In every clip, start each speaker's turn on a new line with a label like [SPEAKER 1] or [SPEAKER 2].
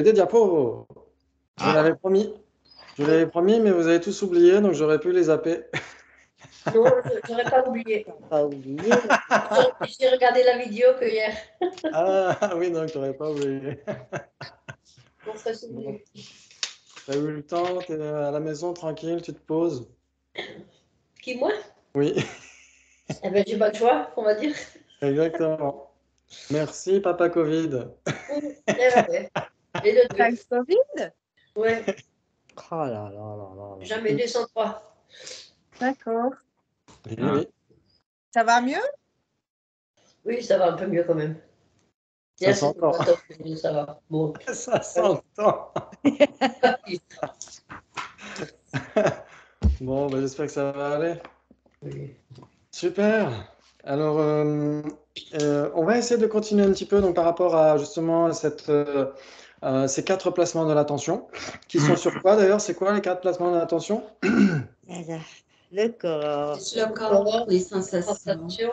[SPEAKER 1] des diapos. Je vous
[SPEAKER 2] Ah,
[SPEAKER 1] l'avais promis. Je vous l'avais promis, mais vous avez tous oublié, donc j'aurais pu les zapper.
[SPEAKER 3] Non, je n'aurais pas oublié.
[SPEAKER 4] Pas oublié.
[SPEAKER 3] J'ai regardé la vidéo que hier.
[SPEAKER 1] Ah oui, donc j'aurais pas oublié.
[SPEAKER 3] On serait
[SPEAKER 1] Bon,
[SPEAKER 3] souvenu.
[SPEAKER 1] t'as eu le temps, t'es à la maison tranquille, tu te poses.
[SPEAKER 3] Qui, moi?
[SPEAKER 1] Oui,
[SPEAKER 3] Eh ben, j'ai pas le choix, on va dire.
[SPEAKER 1] exactement. Merci, Papa Covid.
[SPEAKER 3] Eh ben, ouais. Et le
[SPEAKER 4] T'as
[SPEAKER 3] deux.
[SPEAKER 4] le Covid?
[SPEAKER 3] Ouais,
[SPEAKER 4] Oh là là là là là.
[SPEAKER 3] jamais 203.
[SPEAKER 4] D'accord.
[SPEAKER 1] Oui,
[SPEAKER 2] Ah.
[SPEAKER 1] oui.
[SPEAKER 4] Ça va mieux?
[SPEAKER 3] Oui, ça va un peu mieux quand même.
[SPEAKER 1] Ça
[SPEAKER 3] Hier, c'était
[SPEAKER 1] s'entend.
[SPEAKER 3] pas top, mais ça va. Bon.
[SPEAKER 1] Ça s'entend. Bon, ben, j'espère que ça va aller.
[SPEAKER 3] Oui.
[SPEAKER 1] Super. Alors, on va essayer de continuer un petit peu donc, par rapport à justement ces 4 placements de l'attention, qui sont sur quoi d'ailleurs? C'est quoi les 4 placements de l'attention?
[SPEAKER 4] Alors, le corps,
[SPEAKER 5] Le corps, les sensations,
[SPEAKER 3] Sensation.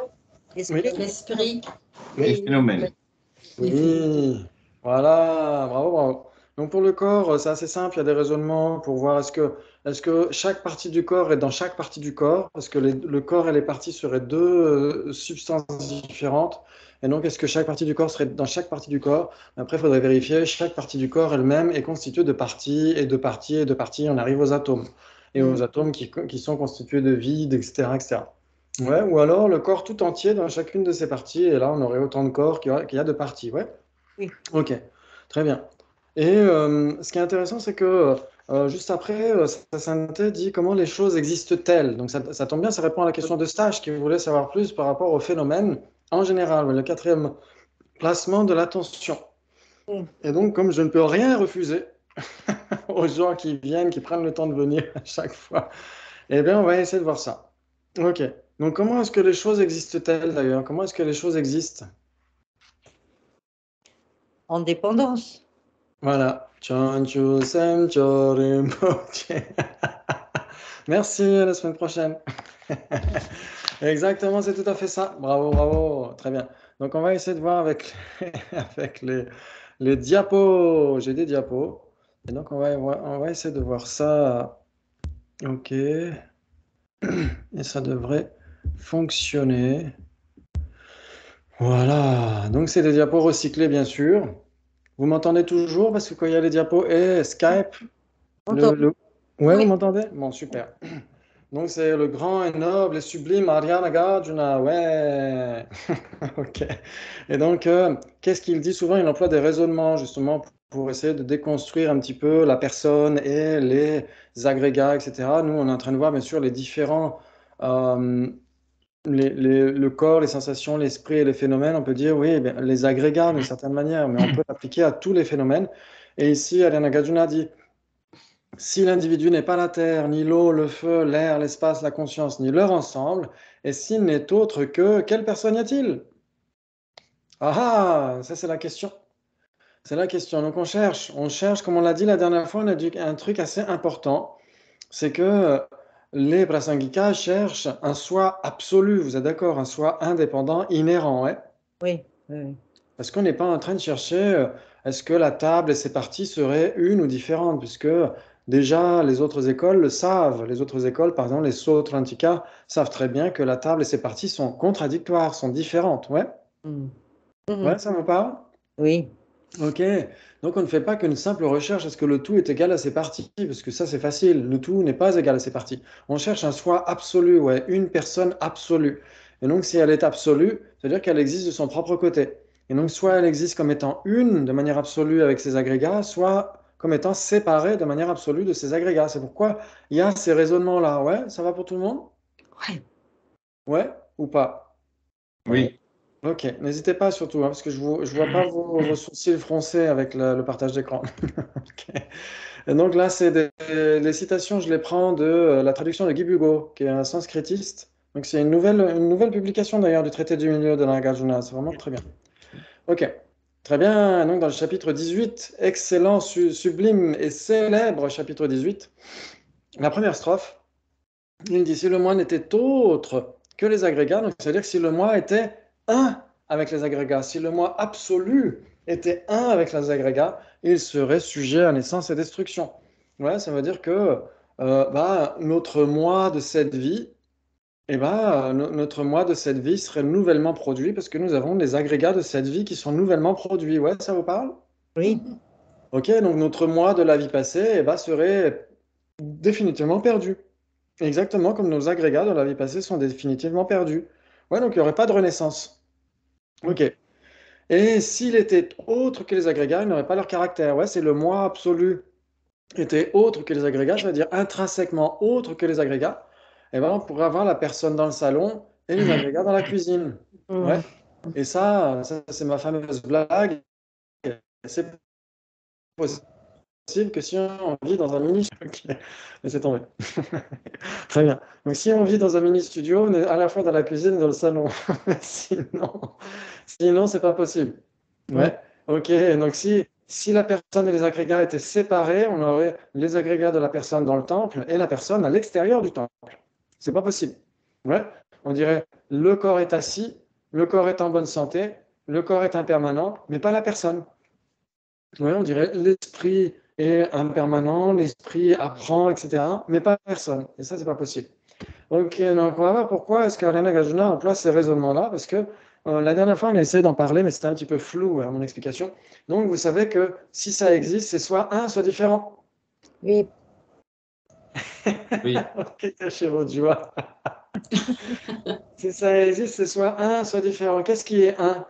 [SPEAKER 4] l'esprit,
[SPEAKER 5] l'esprit,
[SPEAKER 2] les phénomènes.
[SPEAKER 1] Oui, voilà, bravo, bravo. Donc pour le corps, c'est assez simple, il y a des raisonnements pour voir est-ce que chaque partie du corps est dans chaque partie du corps, parce que le corps et les parties seraient deux substances différentes, et donc est-ce que chaque partie du corps serait dans chaque partie du corps? Après, il faudrait vérifier, chaque partie du corps elle-même est constituée de parties, et de parties, et de parties, on arrive aux atomes, et aux atomes qui sont constitués de vide, etc., etc. Ouais, ou alors le corps tout entier dans chacune de ces parties, et là on aurait autant de corps qu'il y a de parties. Ouais,
[SPEAKER 4] oui.
[SPEAKER 1] ok, très bien. Et ce qui est intéressant, c'est que juste après, sa sainteté dit comment les choses existent-elles. Donc ça tombe bien, ça répond à la question de Stage qui voulait savoir plus par rapport au phénomène en général, le 4e placement de l'attention.
[SPEAKER 4] Mm.
[SPEAKER 1] Et donc, comme je ne peux rien refuser aux gens qui viennent, qui prennent le temps de venir à chaque fois, eh bien, on va essayer de voir ça. Ok. Donc, comment est-ce que les choses existent-elles d'ailleurs? Comment est-ce que les choses existent?
[SPEAKER 4] En dépendance.
[SPEAKER 1] Voilà. Chanchu sem chorimpoche. Merci, à la semaine prochaine. Exactement, c'est tout à fait ça. Bravo, bravo. Très bien. Donc, on va essayer de voir avec, avec les diapos. J'ai des diapos. Et donc, on va essayer de voir ça. Ok. Et ça devrait fonctionner. Voilà. Donc, c'est des diapos recyclés, bien sûr. Vous m'entendez toujours? Parce que quand il y a les diapos et Skype,
[SPEAKER 4] Entend-
[SPEAKER 1] Ouais, vous
[SPEAKER 3] Oui.
[SPEAKER 1] m'entendez? Bon, super. Donc, c'est le grand et noble et sublime Ariana Nagarjuna. Ouais. Ok. Et donc, qu'est-ce qu'il dit souvent? Il emploie des raisonnements, justement, pour essayer de déconstruire un petit peu la personne et les agrégats, etc. Nous, on est en train de voir, bien sûr, les différents, euh, le corps, les sensations, l'esprit et les phénomènes. On peut dire, oui, eh bien, les agrégats d'une certaine manière, mais on peut l'appliquer à tous les phénomènes. Et ici, Ariana Nagarjuna dit, si l'individu n'est pas la terre, ni l'eau, le feu, l'air, l'espace, la conscience, ni leur ensemble, et s'il n'est autre que, quelle personne y a-t-il? Ah, ça c'est la question. C'est la question. Donc on cherche, comme on l'a dit la dernière fois, on a dit un truc assez important, c'est que les Prasangikas cherchent un soi absolu, vous êtes d'accord, un soi indépendant, inhérent, ouais?
[SPEAKER 4] Oui, oui, oui.
[SPEAKER 1] Parce qu'on n'est pas en train de chercher est-ce que la table et ses parties seraient une ou différentes, puisque déjà les autres écoles le savent. Les autres écoles, par exemple les Sautrantika, savent très bien que la table et ses parties sont contradictoires, sont différentes. Ouais,
[SPEAKER 4] Mm.
[SPEAKER 1] ouais, ça me parle?
[SPEAKER 4] Oui,
[SPEAKER 1] Ok. Donc on ne fait pas qu'une simple recherche, est-ce que le tout est égal à ses parties? Parce que ça c'est facile, le tout n'est pas égal à ses parties. On cherche un soi absolu, ouais, une personne absolue. Et donc si elle est absolue, c'est-à-dire qu'elle existe de son propre côté. Et donc soit elle existe comme étant une de manière absolue avec ses agrégats, soit comme étant séparée de manière absolue de ses agrégats. C'est pourquoi il y a ces raisonnements-là. Ouais, ça va pour tout le monde?
[SPEAKER 4] ouais.
[SPEAKER 1] Ouais ou pas?
[SPEAKER 2] Oui.
[SPEAKER 1] Ok, n'hésitez pas surtout, hein, parce que je vois pas vos sourcils froncés avec le partage d'écran. Ok. Et donc là, les citations, je les prends de la traduction de Guy Bugeaud, qui est un sanskritiste. Donc c'est une nouvelle publication d'ailleurs du traité du milieu de la Nagarjuna. C'est vraiment très bien. Ok, très bien. Donc dans le chapitre 18, excellent, sublime et célèbre chapitre 18, la première strophe, il dit si le moi n'était autre que les agrégats, donc c'est-à-dire que si le moi était un avec les agrégats, si le moi absolu était un avec les agrégats, il serait sujet à naissance et destruction. Ouais, ça veut dire que notre moi de cette vie, notre moi de cette vie serait nouvellement produit parce que nous avons les agrégats de cette vie qui sont nouvellement produits. Ouais, ça vous parle?
[SPEAKER 4] Oui.
[SPEAKER 1] Ok, donc notre moi de la vie passée serait définitivement perdu. Exactement comme nos agrégats de la vie passée sont définitivement perdus. Ouais, donc il n'y aurait pas de renaissance. Ok. Et s'il était autre que les agrégats, il n'aurait pas leur caractère. Ouais, c'est le moi absolu était autre que les agrégats, ça veut dire intrinsèquement autre que les agrégats. Et ben, on pourrait avoir la personne dans le salon et les agrégats dans la cuisine. Ouais.
[SPEAKER 4] Mhm.
[SPEAKER 1] Et ça c'est ma fameuse blague. C'est possible que si on vit dans un mini... Ok, laissez tomber. Très bien. Donc si on vit dans un mini studio, on est à la fois dans la cuisine et dans le salon. Sinon, c'est pas possible.
[SPEAKER 4] Mhm.
[SPEAKER 1] Ouais. Ok. Donc si la personne et les agrégats étaient séparés, on aurait les agrégats de la personne dans le temple et la personne à l'extérieur du temple. C'est pas possible. Ouais. On dirait le corps est assis, le corps est en bonne santé, le corps est impermanent, mais pas la personne. Ouais, on dirait l'esprit est impermanent, l'esprit apprend, etc., mais pas personne. Et ça, c'est pas possible. Ok, donc on va voir pourquoi est-ce qu'Ariana Gajuna emploie ces raisonnements-là, parce que la dernière fois, on a essayé d'en parler, mais c'était un petit peu flou, mon explication. Donc, vous savez que si ça existe, c'est soit un, soit différent.
[SPEAKER 4] Oui.
[SPEAKER 2] Oui.
[SPEAKER 1] Ok, cachez votre joie. Si ça existe, c'est soit un, soit différent. Qu'est-ce qui est un?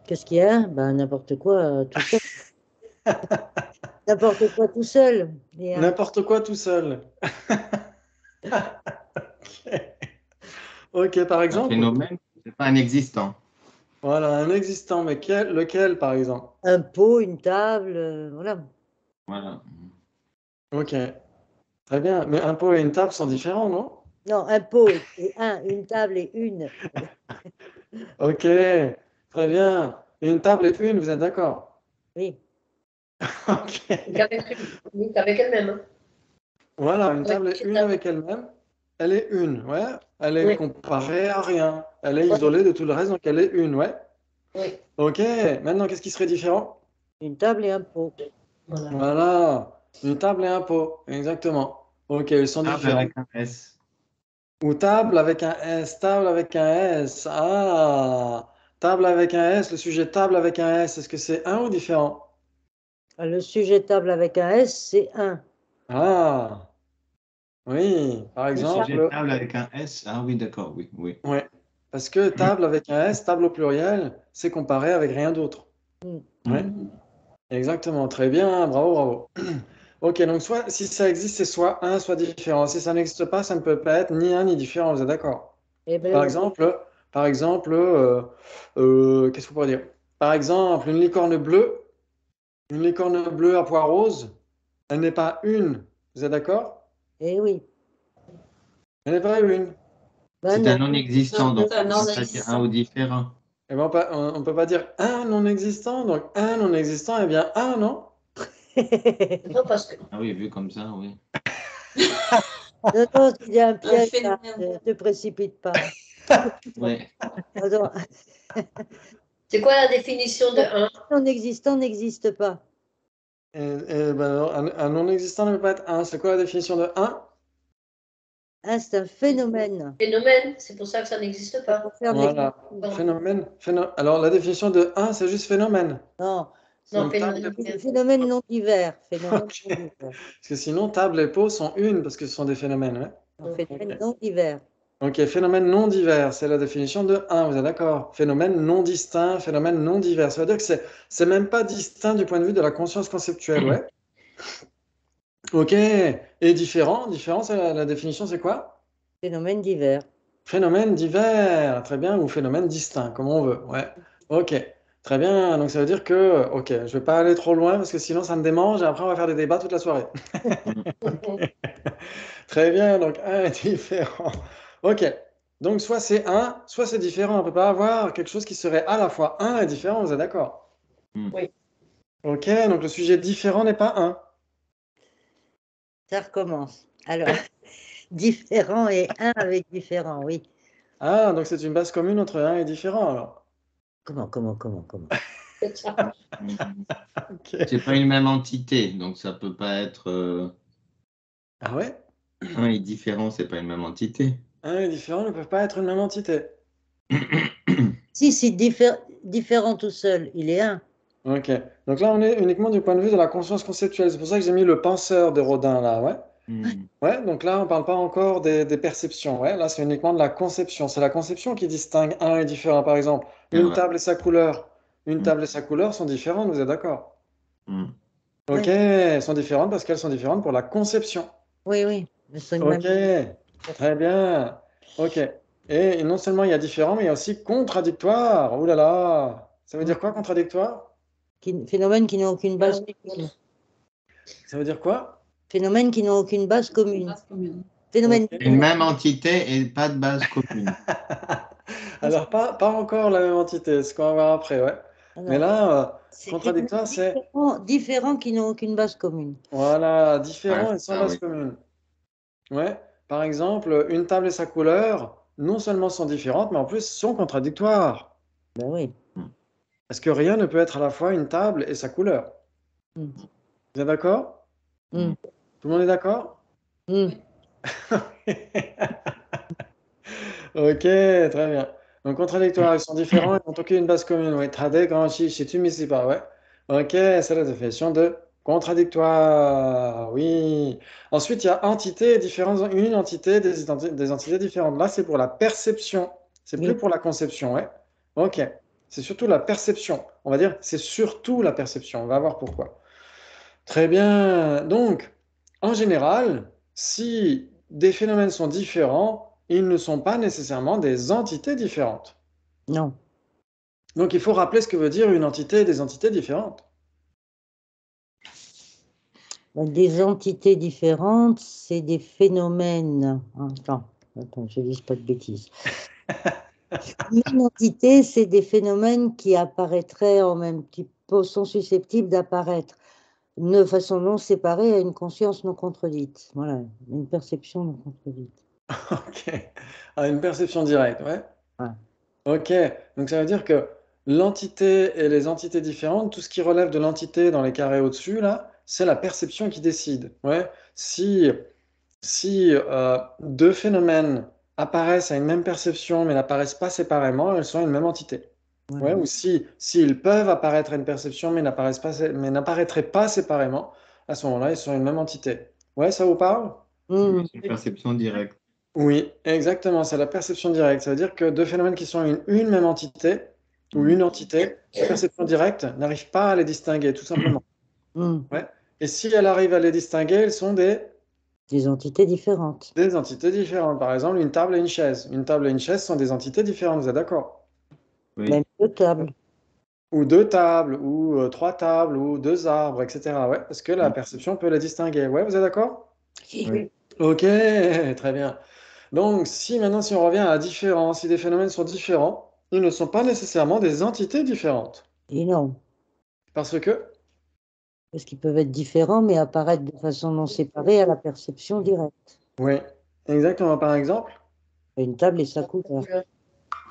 [SPEAKER 4] Qu'est-ce qu'il y a? Ben, n'importe quoi, tout seul. N'importe quoi tout seul. Et un-
[SPEAKER 1] N'importe quoi tout seul. Ok, par
[SPEAKER 2] Un
[SPEAKER 1] exemple,
[SPEAKER 2] phénomène, c'est pas un existant.
[SPEAKER 1] voilà, un existant, mais lequel, par exemple?
[SPEAKER 4] un pot, une table, voilà.
[SPEAKER 2] Voilà.
[SPEAKER 1] Ok, très bien. Mais un pot et une table sont différents, non?
[SPEAKER 4] Non, un pot, c'est un, une table et une.
[SPEAKER 1] Ok, très bien. Une table et une, vous êtes d'accord?
[SPEAKER 4] Oui.
[SPEAKER 1] Ok.
[SPEAKER 3] Qu'avec elle-même. Hein.
[SPEAKER 1] Voilà, une
[SPEAKER 3] Avec
[SPEAKER 1] table
[SPEAKER 3] une
[SPEAKER 1] est une
[SPEAKER 3] table.
[SPEAKER 1] avec elle-même. Elle est une, ouais. Elle est
[SPEAKER 3] Oui,
[SPEAKER 1] comparée à rien. Elle est
[SPEAKER 3] oui,
[SPEAKER 1] isolée de tout le reste, donc elle est une, ouais.
[SPEAKER 3] oui.
[SPEAKER 1] Ok, maintenant, qu'est-ce qui serait différent?
[SPEAKER 4] Une table et un pot.
[SPEAKER 3] Voilà.
[SPEAKER 1] Voilà, une table et un pot, exactement. Ok, ils sont
[SPEAKER 2] Table
[SPEAKER 1] différents.
[SPEAKER 2] avec un S.
[SPEAKER 1] Ou table avec un S, table avec un S. Ah, table avec un S, le sujet table avec un S, est-ce que c'est un ou différent?
[SPEAKER 4] Le sujet table avec un S, c'est un.
[SPEAKER 1] Ah, oui, par
[SPEAKER 2] Le sujet
[SPEAKER 1] exemple,
[SPEAKER 2] table avec un S. Ah oui, d'accord, oui, oui.
[SPEAKER 1] ouais, parce que table avec un S, table au pluriel, c'est comparé avec rien d'autre.
[SPEAKER 4] Hmm.
[SPEAKER 1] Ouais, exactement, très bien, bravo, bravo. Ok, donc soit si ça existe, c'est soit un, soit différent. Si ça n'existe pas, ça ne peut pas être ni un ni différent, vous êtes d'accord?
[SPEAKER 4] Eh bien,
[SPEAKER 1] Par
[SPEAKER 4] oui.
[SPEAKER 1] exemple, qu'est-ce qu'on pourrait dire? Par exemple, une licorne bleue à pois rose, elle n'est pas une, vous êtes d'accord?
[SPEAKER 4] Eh oui.
[SPEAKER 1] Elle n'est pas une.
[SPEAKER 4] Ben
[SPEAKER 2] C'est un
[SPEAKER 4] non.
[SPEAKER 2] non-existant,
[SPEAKER 5] Non,
[SPEAKER 2] donc
[SPEAKER 5] c'est un
[SPEAKER 2] on ne peut pas dire un
[SPEAKER 5] non-existant.
[SPEAKER 2] ou différent.
[SPEAKER 1] Eh ben, on ne peut pas dire un non-existant, donc un non-existant, eh bien un, non?
[SPEAKER 3] Non, parce que
[SPEAKER 2] Ah oui, vu comme ça, oui.
[SPEAKER 4] Non, non, il y a un
[SPEAKER 5] Un
[SPEAKER 4] piège là.
[SPEAKER 5] phénomène.
[SPEAKER 4] Ne te précipite pas.
[SPEAKER 2] Ouais.
[SPEAKER 4] Attends,
[SPEAKER 3] c'est quoi la définition de un?
[SPEAKER 4] non existant n'existe pas.
[SPEAKER 1] Ben, alors, un non-existant ne peut pas être un. C'est quoi la définition de un?
[SPEAKER 4] Un, c'est un phénomène.
[SPEAKER 3] Phénomène, c'est pour ça que ça n'existe
[SPEAKER 4] Ça
[SPEAKER 3] pas.
[SPEAKER 4] concerne les...
[SPEAKER 1] Voilà. Phénomène, Alors, la définition de un, c'est juste phénomène.
[SPEAKER 4] Non,
[SPEAKER 3] Non,
[SPEAKER 1] Donc,
[SPEAKER 3] phénomène.
[SPEAKER 4] phénomène non divers. Phénomène
[SPEAKER 1] Ok.
[SPEAKER 4] non divers.
[SPEAKER 1] Parce que sinon, table et pot sont une, parce que ce sont des phénomènes, ouais.
[SPEAKER 4] Non, phénomène
[SPEAKER 1] Ok.
[SPEAKER 4] non divers.
[SPEAKER 1] Ok, phénomène non divers, c'est la définition de un, vous êtes d'accord? Phénomène non distinct, phénomène non divers. Ça veut dire que c'est même pas distinct du point de vue de la conscience conceptuelle, ouais. Ok, et différent, c'est la définition, c'est quoi?
[SPEAKER 4] Phénomène divers.
[SPEAKER 1] Phénomène divers, très bien, ou phénomène distinct, comme on veut, ouais. Ok, très bien, donc ça veut dire que, ok, je vais pas aller trop loin parce que sinon ça me démange et après on va faire des débats toute la soirée. Très bien, donc un est différent. Ok, donc soit c'est un, soit c'est différent. On ne peut pas avoir quelque chose qui serait à la fois un et différent, vous êtes d'accord?
[SPEAKER 3] Oui.
[SPEAKER 1] Ok, donc le sujet différent n'est pas un.
[SPEAKER 4] Ça recommence. Alors, différent et un avec différent, oui.
[SPEAKER 1] Ah, donc c'est une base commune entre un et différent alors.
[SPEAKER 4] Comment?
[SPEAKER 1] Ok.
[SPEAKER 2] C'est pas une même entité, donc ça peut pas être.
[SPEAKER 1] Ah ouais?
[SPEAKER 2] Un est différent, c'est pas une même entité.
[SPEAKER 1] Un et différent ne peuvent pas être une même entité.
[SPEAKER 4] Si, c'est différent tout seul, il est un.
[SPEAKER 1] Ok. Donc là, on est uniquement du point de vue de la conscience conceptuelle. C'est pour ça que j'ai mis le penseur de Rodin là, ouais.
[SPEAKER 2] Hmm.
[SPEAKER 1] Ouais, donc là, on parle pas encore des perceptions. Ouais, là, c'est uniquement de la conception. C'est la conception qui distingue un et différent. Par exemple,
[SPEAKER 2] Ah
[SPEAKER 1] une
[SPEAKER 2] ouais.
[SPEAKER 1] table et sa couleur. Une
[SPEAKER 2] Hmm.
[SPEAKER 1] table et sa couleur sont différentes, vous êtes d'accord?
[SPEAKER 2] Hmm.
[SPEAKER 1] Ok,
[SPEAKER 4] Oui,
[SPEAKER 1] elles sont différentes parce qu'elles sont différentes pour la conception.
[SPEAKER 4] oui. Mais c'est une
[SPEAKER 1] Ok,
[SPEAKER 4] même.
[SPEAKER 1] très bien. Ok. Et non seulement il y a différent, mais il y a aussi contradictoire. Ouh là là. Ça veut dire quoi, contradictoire?
[SPEAKER 4] Phénomènes qui n'ont aucune base commune.
[SPEAKER 1] Ça veut dire quoi?
[SPEAKER 4] Phénomènes qui n'ont aucune base commune.
[SPEAKER 5] Base commune.
[SPEAKER 4] Phénomènes
[SPEAKER 1] Ok.
[SPEAKER 2] Une même entité et pas de base commune.
[SPEAKER 1] Alors, pas encore la même entité, ce qu'on va voir après, ouais. Mais
[SPEAKER 4] Alors,
[SPEAKER 1] là,
[SPEAKER 4] c'est phénomènes
[SPEAKER 1] contradictoire, c'est,
[SPEAKER 4] différents qui n'ont aucune base commune.
[SPEAKER 1] voilà,
[SPEAKER 2] Ouais,
[SPEAKER 1] différent et sans
[SPEAKER 2] ah
[SPEAKER 1] base
[SPEAKER 2] oui.
[SPEAKER 1] commune. Ouais. Par exemple, une table et sa couleur, non seulement sont différentes, mais en plus sont contradictoires.
[SPEAKER 4] Ben oui.
[SPEAKER 2] Hmm.
[SPEAKER 1] Parce que rien ne peut être à la fois une table et sa couleur.
[SPEAKER 4] Mm.
[SPEAKER 1] Vous êtes d'accord?
[SPEAKER 4] Mm.
[SPEAKER 1] Tout le monde est d'accord?
[SPEAKER 4] Mm.
[SPEAKER 1] Ok, très bien. Donc, contradictoires, ils sont différents, ils n'ont aucune base commune. Oui, trade, grand chi, chez tu, mais pas, ouais. Ok, c'est la définition de contradictoire. Oui. Ensuite, il y a entité, différentes, une entité, des entités différentes. Là, c'est pour la perception. C'est plus
[SPEAKER 4] Oui.
[SPEAKER 1] pour la conception, ouais. Ok. C'est surtout la perception. On va dire, c'est surtout la perception. On va voir pourquoi. Très bien. Donc, en général, si des phénomènes sont différents, ils ne sont pas nécessairement des entités différentes.
[SPEAKER 4] Non.
[SPEAKER 1] Donc, il faut rappeler ce que veut dire une entité et des entités différentes.
[SPEAKER 4] Ben, des entités différentes, c'est des phénomènes. Attends, je ne dis pas de bêtises. Une entité, c'est des phénomènes qui apparaîtraient en même, qui sont susceptibles d'apparaître de façon non séparée à une conscience non contredite. Voilà, une perception non contredite.
[SPEAKER 1] Ok. À une perception directe, ouais.
[SPEAKER 4] Voilà.
[SPEAKER 1] Ok. Donc, ça veut dire que l'entité et les entités différentes, tout ce qui relève de l'entité dans les carrés au-dessus, là, c'est la perception qui décide. Ouais. Si deux phénomènes apparaissent à une même perception mais n'apparaissent pas séparément, elles sont une même entité.
[SPEAKER 4] Voilà.
[SPEAKER 1] Ouais, ou s'ils peuvent apparaître à une perception mais mais n'apparaîtraient pas séparément, à ce moment-là, ils sont une même entité. Ouais, ça vous parle?
[SPEAKER 4] Mmh.
[SPEAKER 2] C'est une perception directe.
[SPEAKER 1] Oui, exactement, c'est la perception directe. Ça veut dire que deux phénomènes qui sont une même entité ou
[SPEAKER 2] Hmm.
[SPEAKER 1] une entité, la perception directe n'arrive pas à les distinguer, tout simplement.
[SPEAKER 4] Mmh.
[SPEAKER 1] Ouais. Et si elle arrive à les distinguer, elles sont
[SPEAKER 4] Des entités différentes.
[SPEAKER 1] des entités différentes. Par exemple, une table et une chaise. Une table et une chaise sont des entités différentes, vous êtes d'accord?
[SPEAKER 2] Oui.
[SPEAKER 4] Même deux tables.
[SPEAKER 1] Ou deux tables, ou trois tables, ou deux arbres, etc. Ouais, parce que la
[SPEAKER 2] Hmm.
[SPEAKER 1] perception peut les distinguer. Ouais, vous êtes d'accord?
[SPEAKER 2] Oui.
[SPEAKER 1] Ok, très bien. Donc, si on revient à la différence, si des phénomènes sont différents, ils ne sont pas nécessairement des entités différentes.
[SPEAKER 4] Et non,
[SPEAKER 1] Parce que,
[SPEAKER 4] parce qu'ils peuvent être différents, mais apparaître de façon non séparée à la perception directe.
[SPEAKER 1] oui, exactement, par exemple,
[SPEAKER 4] Une table et sa couleur.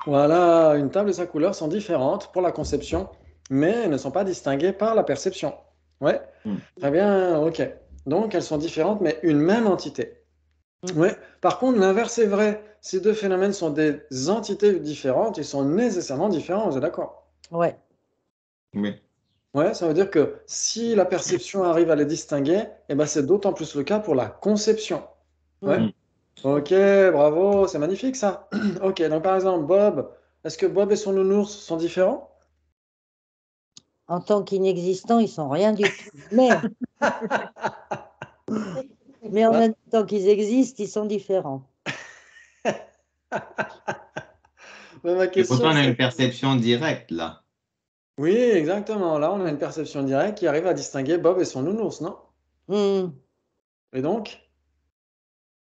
[SPEAKER 1] voilà, une table et sa couleur sont différentes pour la conception, mais elles ne sont pas distinguées par la perception. Ouais,
[SPEAKER 2] Hmm.
[SPEAKER 1] très bien, ok. Donc, elles sont différentes, mais une même entité.
[SPEAKER 4] Mm.
[SPEAKER 1] Ouais. Par contre, l'inverse est vrai. Ces deux phénomènes sont des entités différentes, ils sont nécessairement différents, vous êtes d'accord?
[SPEAKER 4] Ouais.
[SPEAKER 2] Oui.
[SPEAKER 1] Ouais, ça veut dire que si la perception arrive à les distinguer, eh ben c'est d'autant plus le cas pour la conception. Ouais.
[SPEAKER 4] Mm.
[SPEAKER 2] Hmm.
[SPEAKER 1] Ok, bravo, c'est magnifique ça. Ok, donc par exemple, Bob, est-ce que Bob et son nounours sont différents?
[SPEAKER 4] En tant qu'inexistants, ils sont rien du tout. Mais en
[SPEAKER 1] Là,
[SPEAKER 4] même temps qu'ils existent, ils sont différents.
[SPEAKER 1] ma
[SPEAKER 2] Et pourtant,
[SPEAKER 1] question
[SPEAKER 2] on a une
[SPEAKER 1] c'est...
[SPEAKER 2] perception directe là.
[SPEAKER 1] Oui, exactement. Là, on a une perception directe qui arrive à distinguer Bob et son nounours, non?
[SPEAKER 4] Mm.
[SPEAKER 1] Et donc,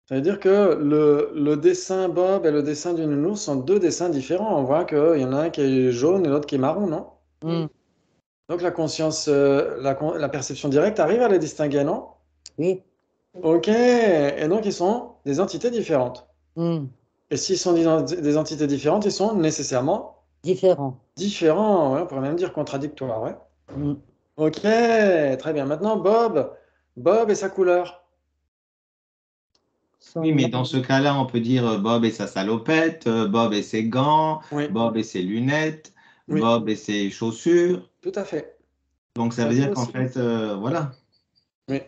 [SPEAKER 1] ça veut dire que le dessin Bob et le dessin du nounours sont deux dessins différents. On voit qu'il y en a un qui est jaune et l'autre qui est marron, non?
[SPEAKER 4] Mm.
[SPEAKER 1] Donc la conscience, la perception directe arrive à les distinguer, non?
[SPEAKER 4] Oui.
[SPEAKER 1] Ok, et donc ils sont des entités différentes.
[SPEAKER 4] Mm.
[SPEAKER 1] Et s'ils sont des entités différentes, ils sont nécessairement
[SPEAKER 4] Différents.
[SPEAKER 1] Différents, ouais, on pourrait même dire contradictoires, ouais.
[SPEAKER 4] Mm.
[SPEAKER 1] Ok, très bien. Maintenant, Bob. Bob et sa couleur.
[SPEAKER 4] Sont
[SPEAKER 2] Oui,
[SPEAKER 4] les
[SPEAKER 2] mais
[SPEAKER 4] mêmes.
[SPEAKER 2] dans ce cas-là, on peut dire Bob et sa salopette, Bob et ses gants,
[SPEAKER 1] Oui,
[SPEAKER 2] Bob et ses lunettes,
[SPEAKER 1] oui,
[SPEAKER 2] Bob et ses chaussures.
[SPEAKER 1] tout à fait.
[SPEAKER 2] Donc, ça
[SPEAKER 1] Ça
[SPEAKER 2] veut
[SPEAKER 1] peut
[SPEAKER 2] dire qu'en
[SPEAKER 1] aussi.
[SPEAKER 2] fait, voilà,
[SPEAKER 1] Oui,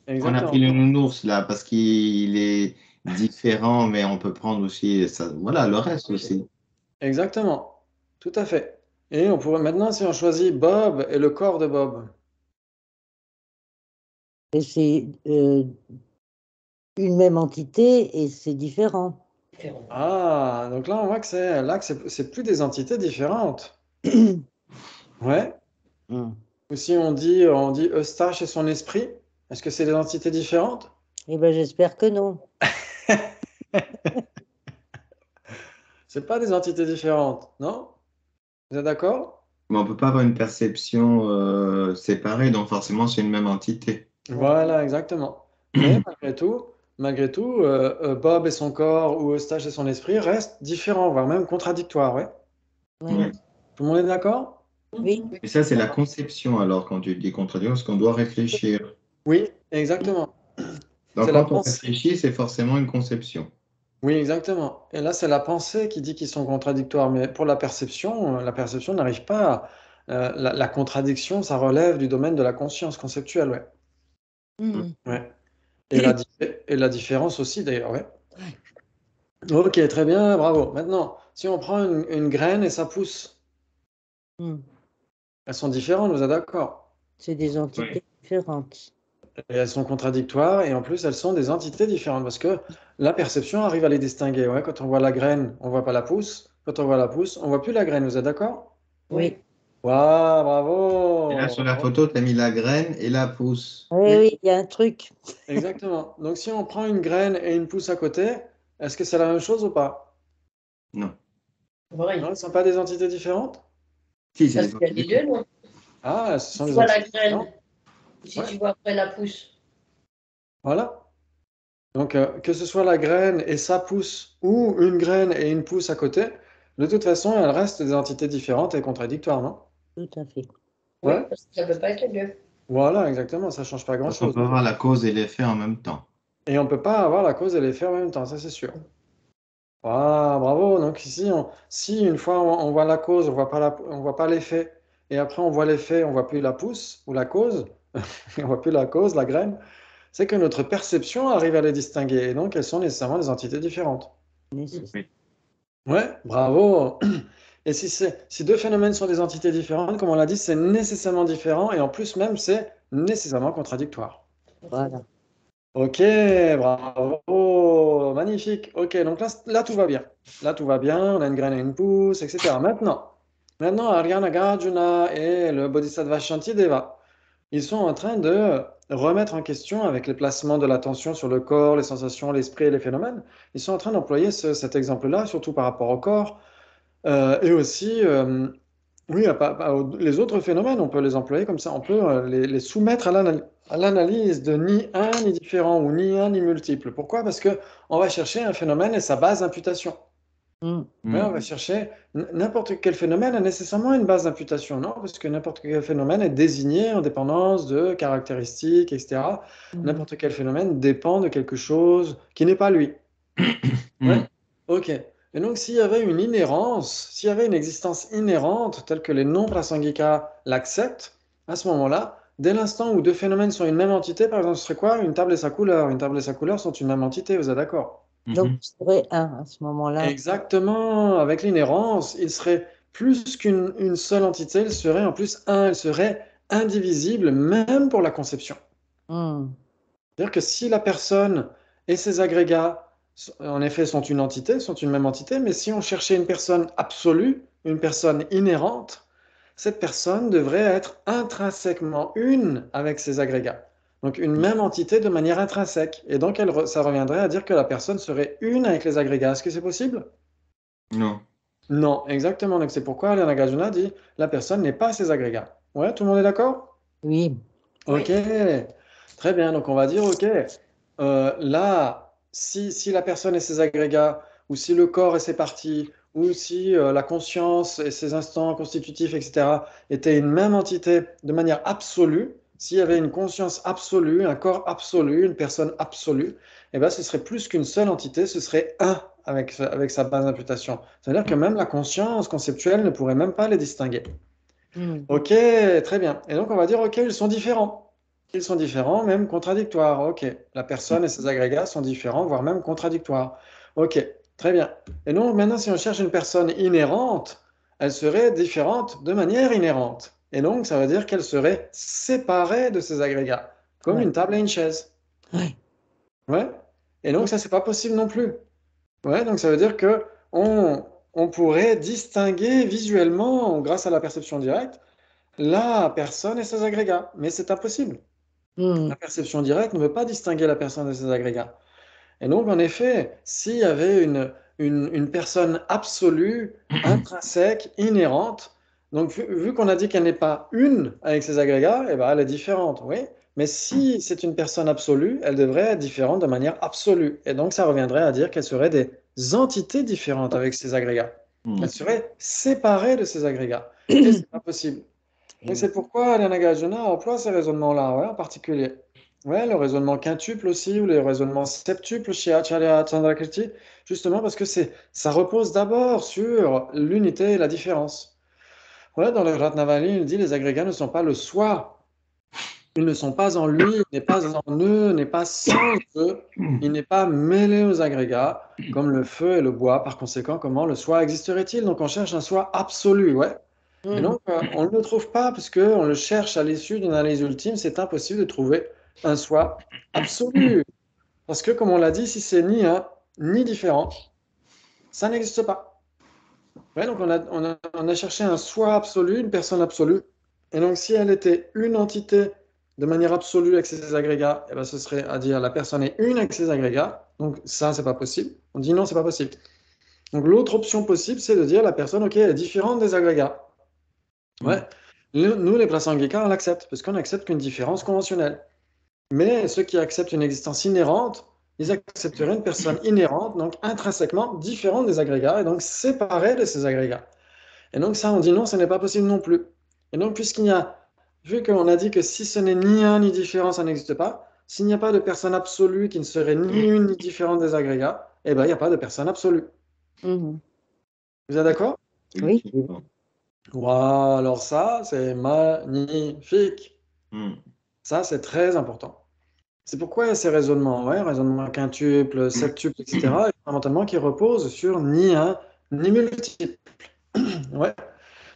[SPEAKER 2] on a
[SPEAKER 1] exactement.
[SPEAKER 2] pris le nounours là parce qu'il est différent, mais on peut prendre aussi ça, voilà, le reste aussi.
[SPEAKER 1] Exactement. Tout à fait. Et on pourrait maintenant, si on choisit Bob et le corps de Bob.
[SPEAKER 4] Et c'est une même entité et c'est différent.
[SPEAKER 3] Différent.
[SPEAKER 1] Ah, donc là, on voit que c'est plus des entités différentes. Ouais.
[SPEAKER 4] Mm.
[SPEAKER 1] Ou si on dit Eustache et son esprit, est-ce que c'est des entités différentes?
[SPEAKER 4] Eh bien, j'espère que non.
[SPEAKER 1] C'est pas des entités différentes, non? Vous êtes d'accord?
[SPEAKER 2] Mais on peut pas avoir une perception séparée, donc forcément, c'est une même entité.
[SPEAKER 1] Voilà, exactement. Mais malgré tout, Bob et son corps ou Eustache et son esprit restent différents, voire même contradictoires, ouais.
[SPEAKER 4] Oui.
[SPEAKER 2] Ouais.
[SPEAKER 1] Tout le monde est d'accord?
[SPEAKER 4] Oui.
[SPEAKER 2] Et ça, c'est la conception alors quand tu dis contradiction, parce qu'on doit réfléchir.
[SPEAKER 1] Oui, exactement.
[SPEAKER 2] Donc
[SPEAKER 1] C'est la
[SPEAKER 2] quand on
[SPEAKER 1] pensée.
[SPEAKER 2] réfléchit, c'est forcément une conception.
[SPEAKER 1] Oui, exactement. Et là, c'est la pensée qui dit qu'ils sont contradictoires. Mais pour la perception n'arrive pas la contradiction, ça relève du domaine de la conscience conceptuelle, ouais.
[SPEAKER 4] Mm.
[SPEAKER 1] Ouais. Et la différence aussi, d'ailleurs, ouais. Ok, très bien, bravo. Maintenant, si on prend une graine et ça pousse,
[SPEAKER 4] Mm.
[SPEAKER 1] elles sont différentes, vous êtes d'accord?
[SPEAKER 4] C'est des
[SPEAKER 2] Oui.
[SPEAKER 4] entités différentes.
[SPEAKER 1] Et elles sont contradictoires et en plus, elles sont des entités différentes parce que la perception arrive à les distinguer. Ouais, quand on voit la graine, on voit pas la pousse. Quand on voit la pousse, on voit plus la graine, vous êtes d'accord?
[SPEAKER 4] Oui.
[SPEAKER 3] Oui.
[SPEAKER 1] Waouh,
[SPEAKER 2] Et là,
[SPEAKER 1] bravo!
[SPEAKER 2] sur la photo, tu as mis la graine et la pousse.
[SPEAKER 4] Oui,
[SPEAKER 1] Oui,
[SPEAKER 4] oui, il y a un truc.
[SPEAKER 1] exactement. Donc si on prend une graine et une pousse à côté, est-ce que c'est la même chose ou pas?
[SPEAKER 2] Non.
[SPEAKER 1] Non,
[SPEAKER 3] Pareil.
[SPEAKER 1] elles ne sont pas des entités différentes?
[SPEAKER 2] Si, c'est
[SPEAKER 3] Parce
[SPEAKER 2] des
[SPEAKER 3] qu'il y a les
[SPEAKER 2] entités.
[SPEAKER 3] deux, non?
[SPEAKER 1] Ah, ce sont
[SPEAKER 3] Tu
[SPEAKER 1] des
[SPEAKER 3] vois la
[SPEAKER 1] entités différentes.
[SPEAKER 3] graine, si
[SPEAKER 1] Ouais,
[SPEAKER 3] tu vois après la pousse.
[SPEAKER 1] voilà. Donc que ce soit la graine et sa pousse ou une graine et une pousse à côté, de toute façon, elles restent des entités différentes et contradictoires, non?
[SPEAKER 4] Tout à fait.
[SPEAKER 3] Oui,
[SPEAKER 1] Ouais,
[SPEAKER 3] parce que ça ne peut pas être les deux.
[SPEAKER 1] voilà, exactement, ça change pas
[SPEAKER 2] Parce qu'on
[SPEAKER 1] grand-chose.
[SPEAKER 2] peut avoir la cause et l'effet en même temps.
[SPEAKER 1] Et on peut pas avoir la cause et l'effet en même temps, ça c'est sûr. Ah, bravo. Donc ici, si une fois on voit la cause, on voit pas l'effet, et après on voit l'effet, on voit plus la pousse ou la cause, on voit plus la cause, la graine, c'est que notre perception arrive à les distinguer, et donc elles sont nécessairement des entités différentes.
[SPEAKER 4] Nécessaire.
[SPEAKER 2] Oui.
[SPEAKER 1] Ouais, bravo. Et si deux phénomènes sont des entités différentes, comme on l'a dit, c'est nécessairement différent, et en plus même, c'est nécessairement contradictoire.
[SPEAKER 4] Voilà.
[SPEAKER 1] Ok, bravo, magnifique. Ok, donc là, tout va bien. Là, tout va bien, on a une graine et une pousse, etc. Maintenant, Ariana Nagarjuna et le Bodhisattva Shantideva, ils sont en train de remettre en question, avec les placements de l'attention sur le corps, les sensations, l'esprit et les phénomènes, ils sont en train d'employer cet exemple-là, surtout par rapport au corps, et aussi, oui, les autres phénomènes, on peut les employer comme ça, on peut les soumettre à l'analyse de ni un ni différent ou ni un ni multiple. Pourquoi? Parce que on va chercher un phénomène et sa base d'imputation.
[SPEAKER 4] Mm.
[SPEAKER 1] Ouais, on
[SPEAKER 2] Mm.
[SPEAKER 1] va chercher n'importe quel phénomène a nécessairement une base d'imputation, non? Parce que n'importe quel phénomène est désigné en dépendance de caractéristiques, etc.
[SPEAKER 4] Mm.
[SPEAKER 1] N'importe quel phénomène dépend de quelque chose qui n'est pas lui. Ouais,
[SPEAKER 2] Mm.
[SPEAKER 1] ok. Et donc, s'il y avait une inhérence, s'il y avait une existence inhérente telle que les non-prasangika l'acceptent, à ce moment-là, dès l'instant où deux phénomènes sont une même entité, par exemple, ce serait quoi? Une table et sa couleur. Une table et sa couleur sont une même entité, vous êtes d'accord?
[SPEAKER 4] Donc,
[SPEAKER 2] Mhm.
[SPEAKER 4] il serait un à ce moment-là.
[SPEAKER 1] Exactement. Avec l'inhérence, il serait plus qu'une seule entité, il serait en plus un, il serait indivisible, même pour la conception.
[SPEAKER 4] Mm.
[SPEAKER 1] C'est-à-dire que si la personne et ses agrégats, en effet, sont une entité, sont une même entité, mais si on cherchait une personne absolue, une personne inhérente, cette personne devrait être intrinsèquement une avec ses agrégats. Donc une même entité de manière intrinsèque. Et donc ça reviendrait à dire que la personne serait une avec les agrégats. Est-ce que c'est possible?
[SPEAKER 2] Non.
[SPEAKER 1] Non, exactement. Donc c'est pourquoi Alain Nagarjuna dit la personne n'est pas ses agrégats. Ouais, tout le monde est d'accord?
[SPEAKER 4] Oui.
[SPEAKER 1] Ok,
[SPEAKER 3] Oui.
[SPEAKER 1] très bien. Donc on va dire, ok, là, si la personne et ses agrégats, ou si le corps et ses parties, ou si la conscience et ses instants constitutifs, etc., étaient une même entité de manière absolue, s'il y avait une conscience absolue, un corps absolu, une personne absolue, eh ben, ce serait plus qu'une seule entité, ce serait un avec sa base d'imputation. C'est-à-dire que même la conscience conceptuelle ne pourrait même pas les distinguer. Ok, très bien. Et donc on va dire, ok, ils sont différents. Ils sont différents, même contradictoires. Ok, la personne et ses agrégats sont différents, voire même contradictoires. Ok, très bien. Et donc maintenant, si on cherche une personne inhérente, elle serait différente de manière inhérente. Et donc ça veut dire qu'elle serait séparée de ses agrégats, comme
[SPEAKER 4] Ouais.
[SPEAKER 1] une table et une chaise.
[SPEAKER 4] Ouais.
[SPEAKER 1] Ouais. Et donc ça, c'est pas possible non plus. Ouais, donc ça veut dire que on pourrait distinguer visuellement, grâce à la perception directe, la personne et ses agrégats, mais c'est impossible. La perception directe ne veut pas distinguer la personne et ses agrégats. Et donc, en effet, s'il y avait une personne absolue, intrinsèque, inhérente, donc vu qu'on a dit qu'elle n'est pas une avec ses agrégats, eh ben, elle est différente, oui. Mais si c'est une personne absolue, elle devrait être différente de manière absolue. Et donc, ça reviendrait à dire qu'elle serait des entités différentes avec ses agrégats. Elle serait séparée de ses agrégats. Et c'est pas possible. Et c'est pourquoi Ariana Nagarjuna emploie ces raisonnements-là, ouais, en particulier. Ouais, le raisonnement quintuple aussi, ou les raisonnements septuples chez Acharya Chandrakirti, justement parce que ça repose d'abord sur l'unité et la différence. Ouais, dans le Ratnavali, il dit les agrégats ne sont pas le soi, ils ne sont pas en lui, il n'est pas en eux, n'est pas sans eux, il n'est pas mêlé aux agrégats, comme le feu et le bois. Par conséquent, comment le soi existerait-il? Donc on cherche un soi absolu, ouais. Et donc, on ne le trouve pas parce qu'on le cherche à l'issue d'une analyse ultime. C'est impossible de trouver un soi absolu. Parce que, comme on l'a dit, si c'est ni un ni différent, ça n'existe pas. Ouais, donc, on a cherché un soi absolu, une personne absolue. Et donc, si elle était une entité de manière absolue avec ses agrégats, eh ben, ce serait à dire la personne est une avec ses agrégats. Donc, ça, c'est pas possible. On dit non, c'est pas possible. Donc, l'autre option possible, c'est de dire la personne, OK, elle est différente des agrégats. Ouais. Nous, les Prasangika, on l'accepte, parce qu'on accepte qu'une différence conventionnelle. Mais ceux qui acceptent une existence inhérente, ils accepteraient une personne inhérente, donc intrinsèquement différente des agrégats, et donc séparée de ces agrégats. Et donc ça, on dit non, ce n'est pas possible non plus. Et donc, vu qu'on a dit que si ce n'est ni un ni différent, ça n'existe pas, s'il n'y a pas de personne absolue qui ne serait ni une ni différente des agrégats, eh bien, il n'y a pas de personne absolue. Vous êtes d'accord?
[SPEAKER 4] Oui.
[SPEAKER 1] Waouh, alors ça, c'est magnifique. Ça, c'est très important. C'est pourquoi il y a ces raisonnements, ouais, raisonnements quintuples, septuples, etc., fondamentalement qui reposent sur ni un, ni multiple. Ouais,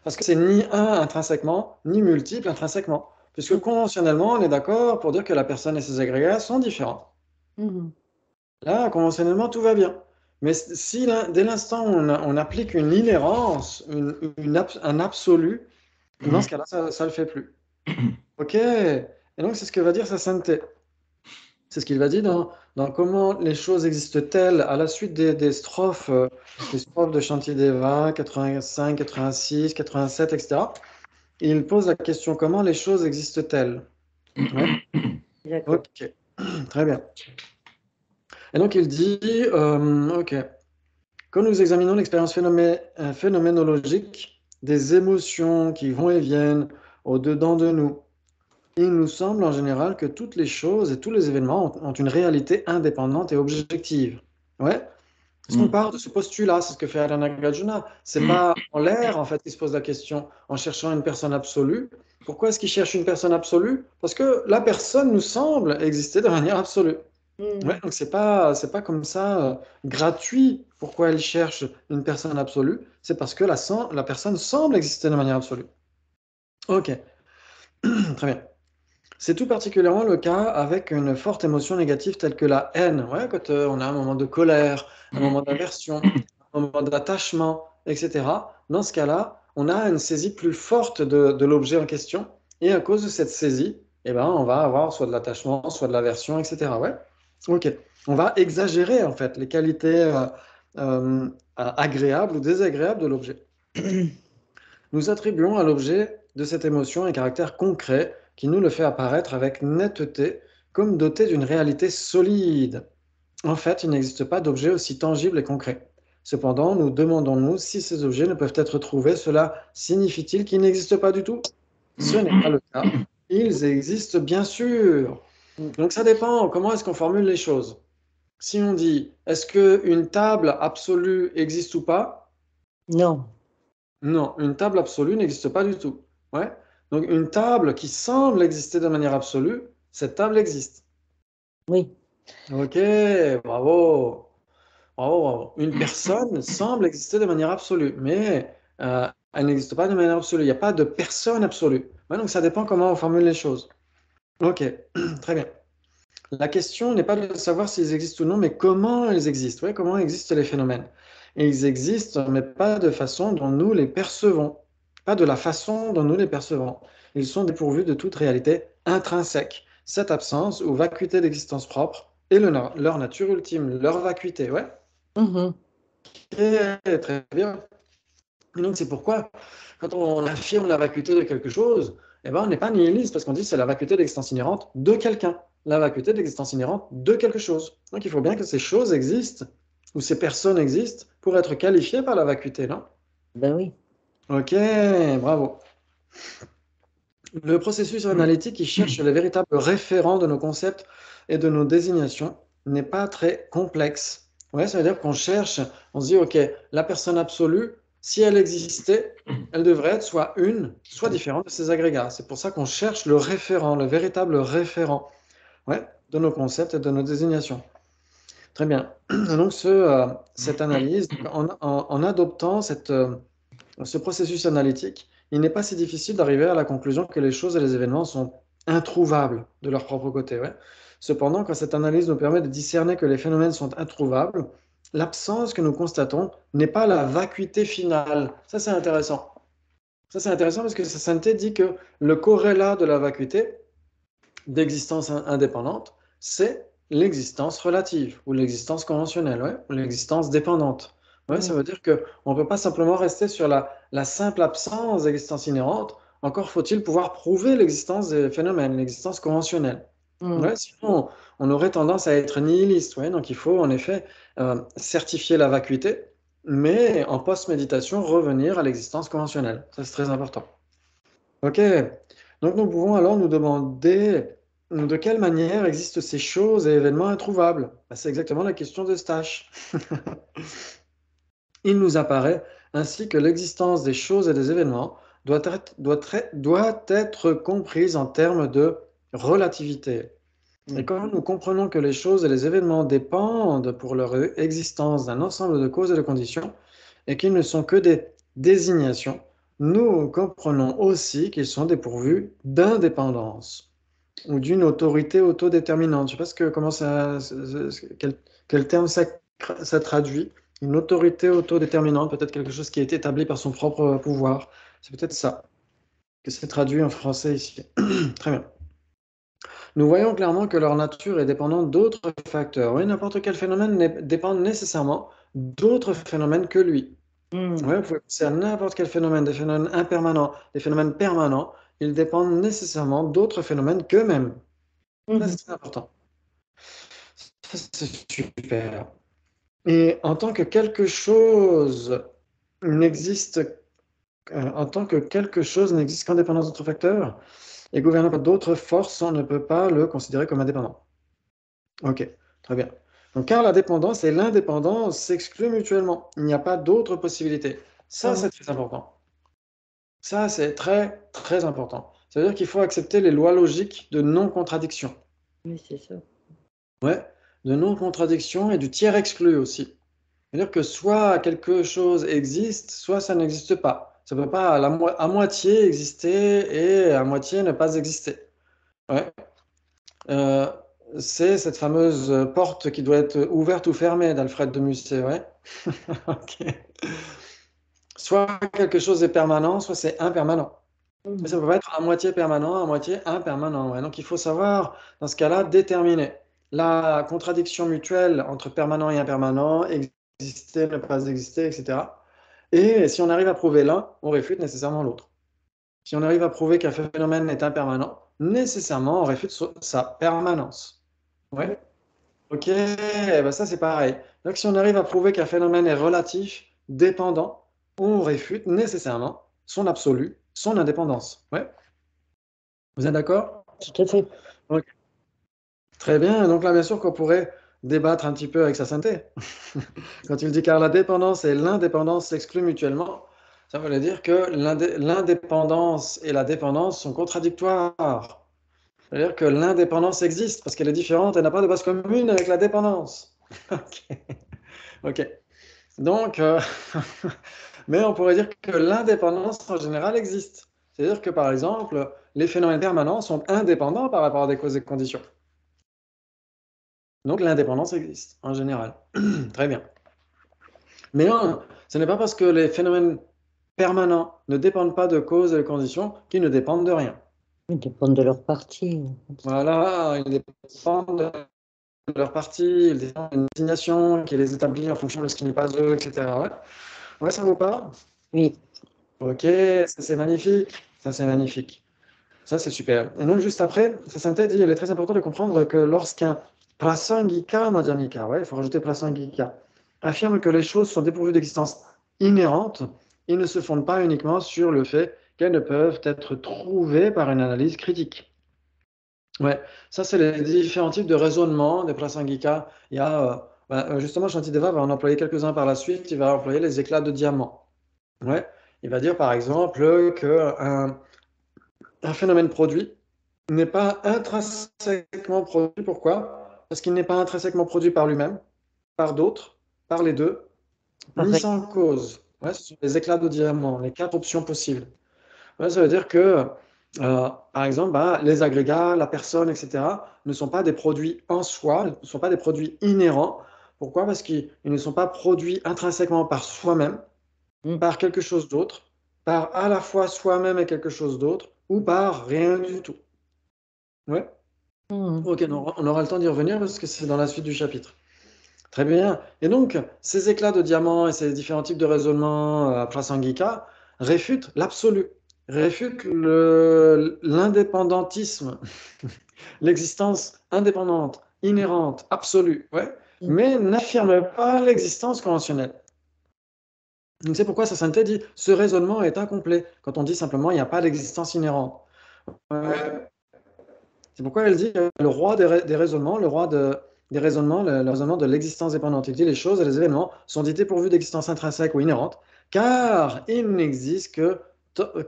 [SPEAKER 1] parce que c'est ni un intrinsèquement, ni multiple intrinsèquement. Puisque conventionnellement, on est d'accord pour dire que la personne et ses agrégats sont différents. Là, conventionnellement, tout va bien. Mais si dès l'instant où on applique une inhérence, un absolu, dans ce cas-là, ça ne le fait plus. Ok. Et donc, c'est ce que va dire sa sainteté. C'est ce qu'il va dire dans comment les choses existent-elles à la suite des strophes, de Shantideva, 85, 86, 87, etc. Il pose la question comment les choses existent-elles? Ouais.
[SPEAKER 4] D'accord.
[SPEAKER 1] Ok, très bien. Et donc il dit, ok, quand nous examinons l'expérience phénoménologique des émotions qui vont et viennent au-dedans de nous, il nous semble en général que toutes les choses et tous les événements ont une réalité indépendante et objective. Ouais. Parce qu'on part de ce postulat, c'est ce que fait Adana Nagarjuna. C'est pas en l'air, en fait, qu'il se pose la question en cherchant une personne absolue. Pourquoi est-ce qu'il cherche une personne absolue? Parce que la personne nous semble exister de manière absolue. Ouais, donc c'est pas comme ça gratuit. Pourquoi il cherche une personne absolue? C'est parce que la personne semble exister de manière absolue. Ok, très bien. C'est tout particulièrement le cas avec une forte émotion négative telle que la haine. Ouais, quand on a un moment de colère, un moment d'aversion, un moment d'attachement, etc. Dans ce cas-là, on a une saisie plus forte de l'objet en question. Et à cause de cette saisie, eh ben, on va avoir soit de l'attachement, soit de l'aversion, etc. Ouais. Ok. On va exagérer en fait les qualités agréables ou désagréables de l'objet. Nous attribuons à l'objet de cette émotion un caractère concret qui nous le fait apparaître avec netteté comme doté d'une réalité solide. En fait, il n'existe pas d'objet aussi tangible et concret. Cependant, nous demandons-nous si ces objets ne peuvent être trouvés. Cela signifie-t-il qu'ils n'existent pas du tout? Ce n'est pas le cas. Ils existent bien sûr. Donc ça dépend. Comment est-ce qu'on formule les choses? Si on dit, est-ce qu'une table absolue existe ou pas?
[SPEAKER 4] Non.
[SPEAKER 1] Non, une table absolue n'existe pas du tout. Ouais. Donc une table qui semble exister de manière absolue, cette table existe.
[SPEAKER 4] Oui.
[SPEAKER 1] Ok, bravo. Bravo, bravo. Une personne semble exister de manière absolue, mais elle n'existe pas de manière absolue. Il n'y a pas de personne absolue. Ouais, donc ça dépend comment on formule les choses. Ok, très bien. La question n'est pas de savoir s'ils existent ou non, mais comment ils existent. Ouais, comment existent les phénomènes. Et ils existent, mais pas de façon dont nous les percevons. Pas de la façon dont nous les percevons. Ils sont dépourvus de toute réalité intrinsèque. Cette absence ou vacuité d'existence propre est leur nature ultime, leur vacuité. Ouais.
[SPEAKER 4] Mhm.
[SPEAKER 1] Très bien. Et donc, c'est pourquoi, quand on affirme la vacuité de quelque chose, eh ben, on n'est pas nihiliste, parce qu'on dit que c'est la vacuité d'existence inhérente de quelqu'un, la vacuité d'existence inhérente de quelque chose. Donc, il faut bien que ces choses existent, ou ces personnes existent, pour être qualifiées par la vacuité, non?
[SPEAKER 4] Ben oui.
[SPEAKER 1] Ok, bravo. Le processus analytique qui cherche le véritable référent de nos concepts et de nos désignations n'est pas très complexe. Ouais, ça veut dire qu'on cherche, on se dit, OK, la personne absolue, si elle existait, elle devrait être soit une, soit différente de ces agrégats. C'est pour ça qu'on cherche le référent, le véritable référent, ouais, de nos concepts et de nos désignations. Très bien. Donc, cette analyse, en adoptant ce processus analytique, il n'est pas si difficile d'arriver à la conclusion que les choses et les événements sont introuvables de leur propre côté. Ouais. Cependant, quand cette analyse nous permet de discerner que les phénomènes sont introuvables, l'absence que nous constatons n'est pas la vacuité finale. Ça, c'est intéressant. Ça, c'est intéressant parce que sa sainteté dit que le corrélat de la vacuité d'existence indépendante, c'est l'existence relative ou l'existence conventionnelle, ouais, ou l'existence dépendante. Ouais, ça veut dire qu'on ne peut pas simplement rester sur la simple absence d'existence inhérente, encore faut-il pouvoir prouver l'existence des phénomènes, l'existence conventionnelle.
[SPEAKER 4] Mm.
[SPEAKER 1] Ouais, sinon, on aurait tendance à être nihiliste. Ouais, donc il faut en effet certifier la vacuité, mais en post-méditation, revenir à l'existence conventionnelle. Ça, c'est très important. Ok, donc nous pouvons alors nous demander de quelle manière existent ces choses et événements introuvables. Ben, c'est exactement la question de Stache. Il nous apparaît ainsi que l'existence des choses et des événements doit être comprise en termes de relativité. Et quand nous comprenons que les choses et les événements dépendent pour leur existence d'un ensemble de causes et de conditions, et qu'ils ne sont que des désignations, nous comprenons aussi qu'ils sont dépourvus d'indépendance ou d'une autorité autodéterminante. Je ne sais pas comment quel terme ça traduit. Une autorité autodéterminante, peut-être quelque chose qui est établi par son propre pouvoir. C'est peut-être ça que c'est traduit en français ici. Très bien. Nous voyons clairement que leur nature est dépendante d'autres facteurs. Oui, n'importe quel phénomène dépend nécessairement d'autres phénomènes que lui.
[SPEAKER 4] Mm.
[SPEAKER 1] Oui, vous pouvez penser à n'importe quel phénomène, des phénomènes impermanents, des phénomènes permanents, ils dépendent nécessairement d'autres phénomènes qu'eux-mêmes. Ça,
[SPEAKER 4] Mhm.
[SPEAKER 1] c'est très important. Ça, c'est super. Et en tant que quelque chose n'existe, en tant que quelque chose n'existe qu'indépendant d'autres facteurs et gouverné par d'autres forces, on ne peut pas le considérer comme indépendant. Ok, très bien. Donc, car la dépendance et l'indépendance s'excluent mutuellement. Il n'y a pas d'autre possibilité. Ça, c'est très important. Ça, c'est très, très important. Ça veut dire qu'il faut accepter les lois logiques de non-contradiction.
[SPEAKER 4] Oui, c'est ça.
[SPEAKER 1] Ouais, de non-contradiction et du tiers exclu aussi. C'est-à-dire que soit quelque chose existe, soit ça n'existe pas. Ça ne peut pas à moitié exister et à moitié ne pas exister. Ouais. Euh, c'est cette fameuse porte qui doit être ouverte ou fermée d'Alfred de Musset. Ouais. Ok. Soit quelque chose est permanent, soit c'est impermanent. Mais ça ne peut pas être à moitié permanent, à moitié impermanent. Ouais. Donc il faut savoir, dans ce cas-là, déterminer la contradiction mutuelle entre permanent et impermanent, exister, ne pas exister, etc. Et si on arrive à prouver l'un, on réfute nécessairement l'autre. Si on arrive à prouver qu'un phénomène est impermanent, nécessairement on réfute sa permanence. Ouais. Ok, ben ça c'est pareil. Donc si on arrive à prouver qu'un phénomène est relatif, dépendant, on réfute nécessairement son absolu, son indépendance. Ouais, vous êtes d'accord?
[SPEAKER 4] Tout à fait.
[SPEAKER 1] Ok. Très bien. Donc là, bien sûr qu'on pourrait débattre un petit peu avec sa synthé. Quand il dit car la dépendance et l'indépendance s'excluent mutuellement, ça veut dire que l'indépendance et la dépendance sont contradictoires. C'est-à-dire que l'indépendance existe parce qu'elle est différente, elle n'a pas de base commune avec la dépendance. Ok. Ok. Donc, mais on pourrait dire que l'indépendance en général existe. C'est-à-dire que par exemple, les phénomènes permanents sont indépendants par rapport à des causes et conditions. Donc l'indépendance existe en général. Très bien. Mais non, ce n'est pas parce que les phénomènes permanents ne dépendent pas de causes et de conditions qu'ils ne dépendent de rien.
[SPEAKER 4] Ils dépendent de leur partie.
[SPEAKER 1] Voilà, ils dépendent de leur partie, ils dépendent d'une désignation qui les établit en fonction de ce qui n'est pas eux, etc. Ouais, ouais, ça vous parle?
[SPEAKER 4] Oui.
[SPEAKER 1] Ok, ça c'est magnifique. Ça c'est magnifique. Ça c'est super. Et donc juste après, sa synthèse dit, il est très important de comprendre que lorsqu'un prasangika, madhyamika, ouais, il faut rajouter prasangika, affirme que les choses sont dépourvues d'existence inhérente, ils ne se fondent pas uniquement sur le fait qu'elles ne peuvent être trouvées par une analyse critique. Ouais, ça c'est les différents types de raisonnement des prasangika. Il y a justement Shantideva va en employer quelques-uns par la suite. Il va employer les éclats de diamant. Ouais, il va dire par exemple que un phénomène produit n'est pas intrinsèquement produit. Pourquoi? Parce qu'il n'est pas intrinsèquement produit par lui-même, par d'autres, par les deux, ni
[SPEAKER 4] Pareil.
[SPEAKER 1] sans cause. Ouais, ce sont les éclats de diamant, les quatre options possibles. Ouais, ça veut dire que, par exemple, bah, les agrégats, la personne, etc., ne sont pas des produits en soi, ne sont pas des produits inhérents. Pourquoi? Parce qu'ils ne sont pas produits intrinsèquement par soi-même,
[SPEAKER 4] Mm.
[SPEAKER 1] par quelque chose d'autre, par à la fois soi-même et quelque chose d'autre, ou par rien du tout. Ouais.
[SPEAKER 4] Mm.
[SPEAKER 1] Ok, on aura le temps d'y revenir parce que c'est dans la suite du chapitre. Très bien. Et donc, ces éclats de diamant et ces différents types de raisonnements prasangika réfutent l'absolu, réfutent l'indépendantisme, l'existence indépendante, inhérente, absolue, ouais,
[SPEAKER 4] Mm.
[SPEAKER 1] mais n'affirment pas l'existence conventionnelle. Donc, c'est pourquoi sa sainteté dit ce raisonnement est incomplet quand on dit simplement il n'y a pas d'existence inhérente. Ouais. C'est pourquoi elle dit le roi des raisonnements, des raisonnements, le raisonnement de l'existence dépendante. Il dit les choses et les événements sont dits dépourvus d'existence intrinsèque ou inhérente, car ils n'existent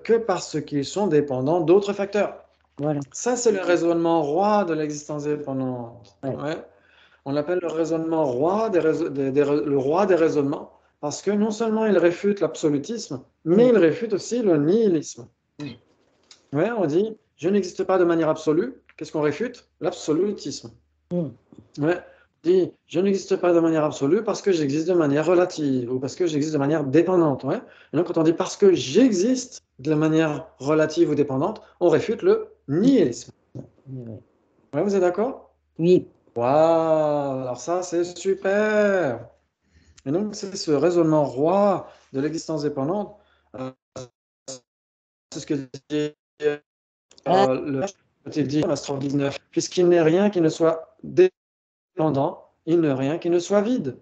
[SPEAKER 1] que parce qu'ils sont dépendants d'autres facteurs.
[SPEAKER 4] Voilà.
[SPEAKER 1] Ça, c'est le raisonnement roi de l'existence dépendante.
[SPEAKER 4] Ouais.
[SPEAKER 1] Ouais. On l'appelle le raisonnement roi le roi des raisonnements, parce que non seulement il réfute l'absolutisme, mais
[SPEAKER 4] Mm.
[SPEAKER 1] il réfute aussi le nihilisme. Ouais, on dit, je n'existe pas de manière absolue. Qu'est-ce qu'on réfute? L'absolutisme.
[SPEAKER 4] Mm.
[SPEAKER 1] Ouais. On dit, je n'existe pas de manière absolue parce que j'existe de manière relative ou parce que j'existe de manière dépendante. Ouais. Et donc, quand on dit parce que j'existe de manière relative ou dépendante, on réfute le nihilisme.
[SPEAKER 4] Ouais.
[SPEAKER 1] Ouais, vous êtes d'accord?
[SPEAKER 4] Oui.
[SPEAKER 1] Waouh! Alors ça, c'est super. Et donc, c'est ce raisonnement roi de l'existence dépendante. euh, c'est ce que dit
[SPEAKER 4] Ah,
[SPEAKER 1] il dit la strophe 19, puisqu'il n'est rien qui ne soit dépendant, il n'est rien qui ne soit vide.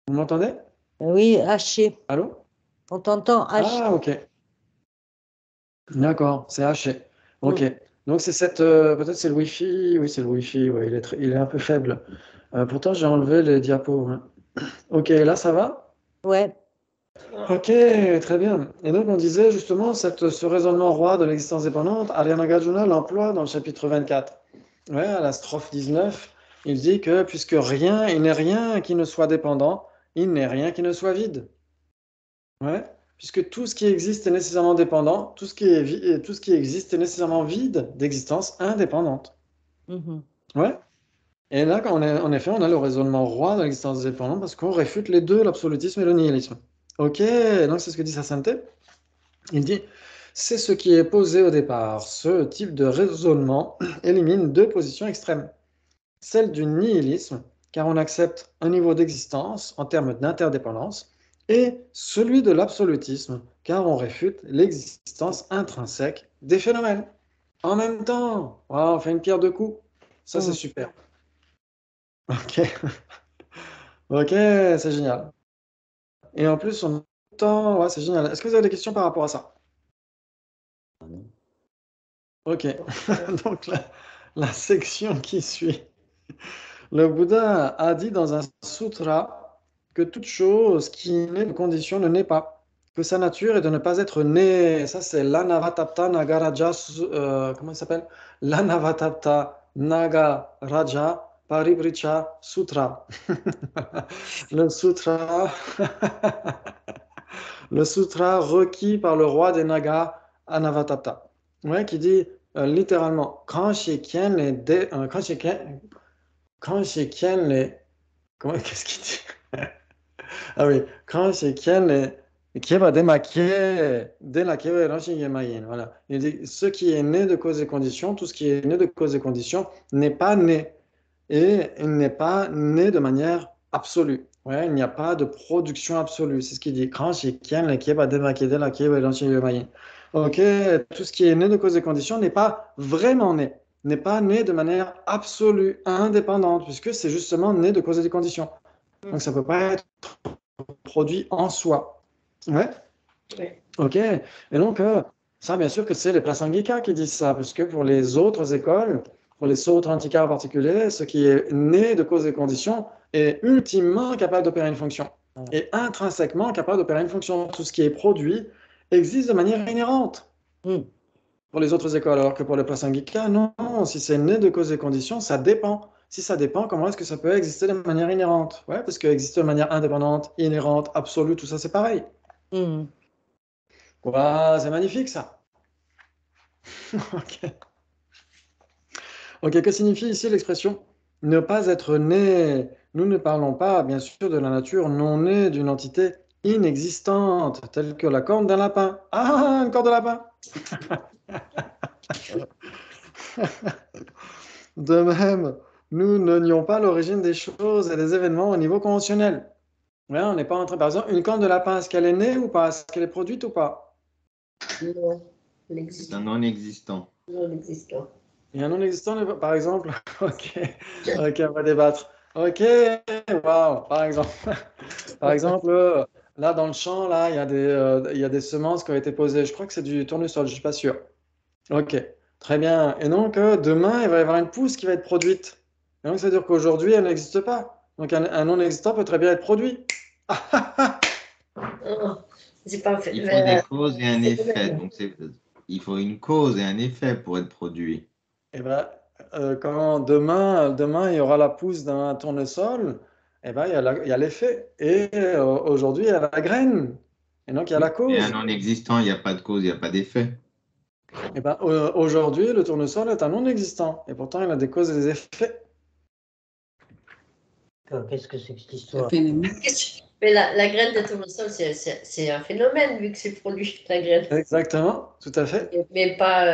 [SPEAKER 1] Vous m'entendez?
[SPEAKER 4] oui, haché.
[SPEAKER 1] Allô?
[SPEAKER 4] On t'entend haché.
[SPEAKER 1] Ah, ok. D'accord, c'est haché.
[SPEAKER 4] Mm.
[SPEAKER 1] Ok. Donc c'est cette, peut-être c'est le Wi-Fi. Oui, c'est le Wi-Fi. Ouais, il est un peu faible. Pourtant, j'ai enlevé les diapos, hein. Ok, là, ça va?
[SPEAKER 4] Ouais.
[SPEAKER 1] Ok, très bien. Et donc, on disait justement ce raisonnement roi de l'existence dépendante, Arya Nagarjuna l'emploie dans le chapitre 24. Ouais, à la strophe 19, il dit que puisque rien, il n'est rien qui ne soit dépendant, il n'est rien qui ne soit vide. Ouais, puisque tout ce qui existe est nécessairement dépendant, tout ce qui existe est nécessairement vide d'existence indépendante.
[SPEAKER 4] Mhm.
[SPEAKER 1] Ouais. Et là, en effet, on a le raisonnement roi de l'existence dépendante parce qu'on réfute les deux, l'absolutisme et le nihilisme. Ok, donc c'est ce que dit sa sainteté. Il dit, c'est ce qui est posé au départ. Ce type de raisonnement élimine deux positions extrêmes. Celle du nihilisme, car on accepte un niveau d'existence en termes d'interdépendance, et celui de l'absolutisme, car on réfute l'existence intrinsèque des phénomènes. En même temps, voilà, on fait une pierre deux coups. Ça, c'est
[SPEAKER 4] Mm.
[SPEAKER 1] super. Ok, ok, c'est génial. Et en plus, on a le temps, ouais, c'est génial. Est-ce que vous avez des questions par rapport à ça? Ok, donc la section qui suit. Le Bouddha a dit dans un sutra que toute chose qui naît de condition ne naît pas, que sa nature est de ne pas être née. Ça, c'est l'Anavatapta Nagaraja, comment il s'appelle? L'Anavatapta Nagaraja Paribricha Sutra. Le sutra, le sutra requis par le roi des Nagas, Anavatapta. Ouais, qui dit littéralement, quand Shekyen est quand Shekyen est comment, qu'est-ce qu'il dit? Ah oui, quand c'est quel qui va démarquer dès la voilà. Il dit ce qui est né de cause et conditions, tout ce qui est né de cause et conditions n'est pas né et il n'est pas né de manière absolue. Ouais, il n'y a pas de production absolue. C'est ce qu'il dit. Quand c'est quel qui va démarquer dès la Ok, tout ce qui est né de cause et conditions n'est pas vraiment né, n'est pas né de manière absolue, indépendante, puisque c'est justement né de cause et de conditions. Donc ça peut pas être produit en soi. Ouais,
[SPEAKER 3] Ouais.
[SPEAKER 1] ok. Et donc, ça, bien sûr que c'est les Prasangika qui disent ça, parce que pour les autres écoles, pour les autres antiquaires en particulier, ce qui est né de causes et conditions est ultimement capable d'opérer une fonction et intrinsèquement capable d'opérer une fonction. Tout ce qui est produit existe de manière inhérente pour les autres écoles, alors que pour les Prasangika, non, si c'est né de causes et conditions, ça dépend. Si ça dépend, comment est-ce que ça peut exister de manière inhérente? Ouais, parce qu'exister de manière indépendante, inhérente, absolue, tout ça, c'est pareil.
[SPEAKER 4] Mm.
[SPEAKER 1] Ouais, c'est magnifique ça. Ok. Ok, que signifie ici l'expression ne pas être né? Nous ne parlons pas, bien sûr, de la nature non née d'une entité inexistante, telle que la corne d'un lapin. Ah, une corne de lapin! De même, nous ne nions pas l'origine des choses et des événements au niveau conventionnel. Ouais, on n'est pas en train, par exemple, une corne de lapin, est-ce qu'elle est née ou pas? Est-ce qu'elle est produite ou pas?
[SPEAKER 3] Non,
[SPEAKER 2] C'est un non-existant.
[SPEAKER 3] non existant.
[SPEAKER 1] Il y a un non-existant, par exemple. Ok, ok, on va débattre. Ok, waouh, par exemple. Par exemple, là, dans le champ, là, il y a des semences qui ont été posées. Je crois que c'est du tournesol, je ne suis pas sûr. Ok, très bien. Et donc, demain, il va y avoir une pousse qui va être produite. Et donc, ça veut dire qu'aujourd'hui, elle n'existe pas. Donc, un non-existant peut très bien être produit.
[SPEAKER 3] Oh, c'est pas fait.
[SPEAKER 2] Il faut des causes et un
[SPEAKER 3] C'est
[SPEAKER 2] effet.
[SPEAKER 3] dommage.
[SPEAKER 2] Donc, il faut une cause et un effet pour être produit.
[SPEAKER 1] Et ben, quand demain, il y aura la pousse d'un tournesol, et ben, il y a l'effet. Et aujourd'hui, il y a la graine. Et donc, il y a la
[SPEAKER 2] Et un
[SPEAKER 1] cause.
[SPEAKER 2] non-existant, il n'y a pas de cause, il n'y a pas d'effet.
[SPEAKER 1] Et ben, aujourd'hui, le tournesol est un non-existant. Et pourtant, il a des causes et des effets.
[SPEAKER 4] Qu'est-ce que c'est que cette
[SPEAKER 5] Un
[SPEAKER 4] histoire?
[SPEAKER 5] phénomène.
[SPEAKER 3] Mais la graine de tournesol, c'est un phénomène vu que c'est produit, la graine.
[SPEAKER 1] Exactement, tout à fait.
[SPEAKER 3] Mais pas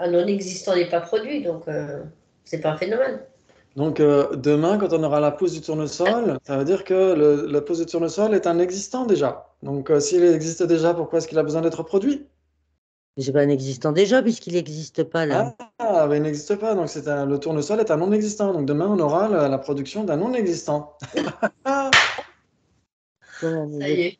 [SPEAKER 3] un non-existant n'est pas produit, donc c'est pas un phénomène.
[SPEAKER 1] Donc, demain, quand on aura la pousse du tournesol, ça veut dire que la pousse du tournesol est un existant déjà. Donc, s'il existe déjà, pourquoi est-ce qu'il a besoin d'être produit?
[SPEAKER 4] Mais c'est pas un existant déjà, puisqu'il n'existe pas là.
[SPEAKER 1] Ah, ben, il n'existe pas. Donc, le tournesol est un non-existant. Donc, demain, on aura la production d'un non-existant. Ah,
[SPEAKER 4] Comment
[SPEAKER 3] Ça y est.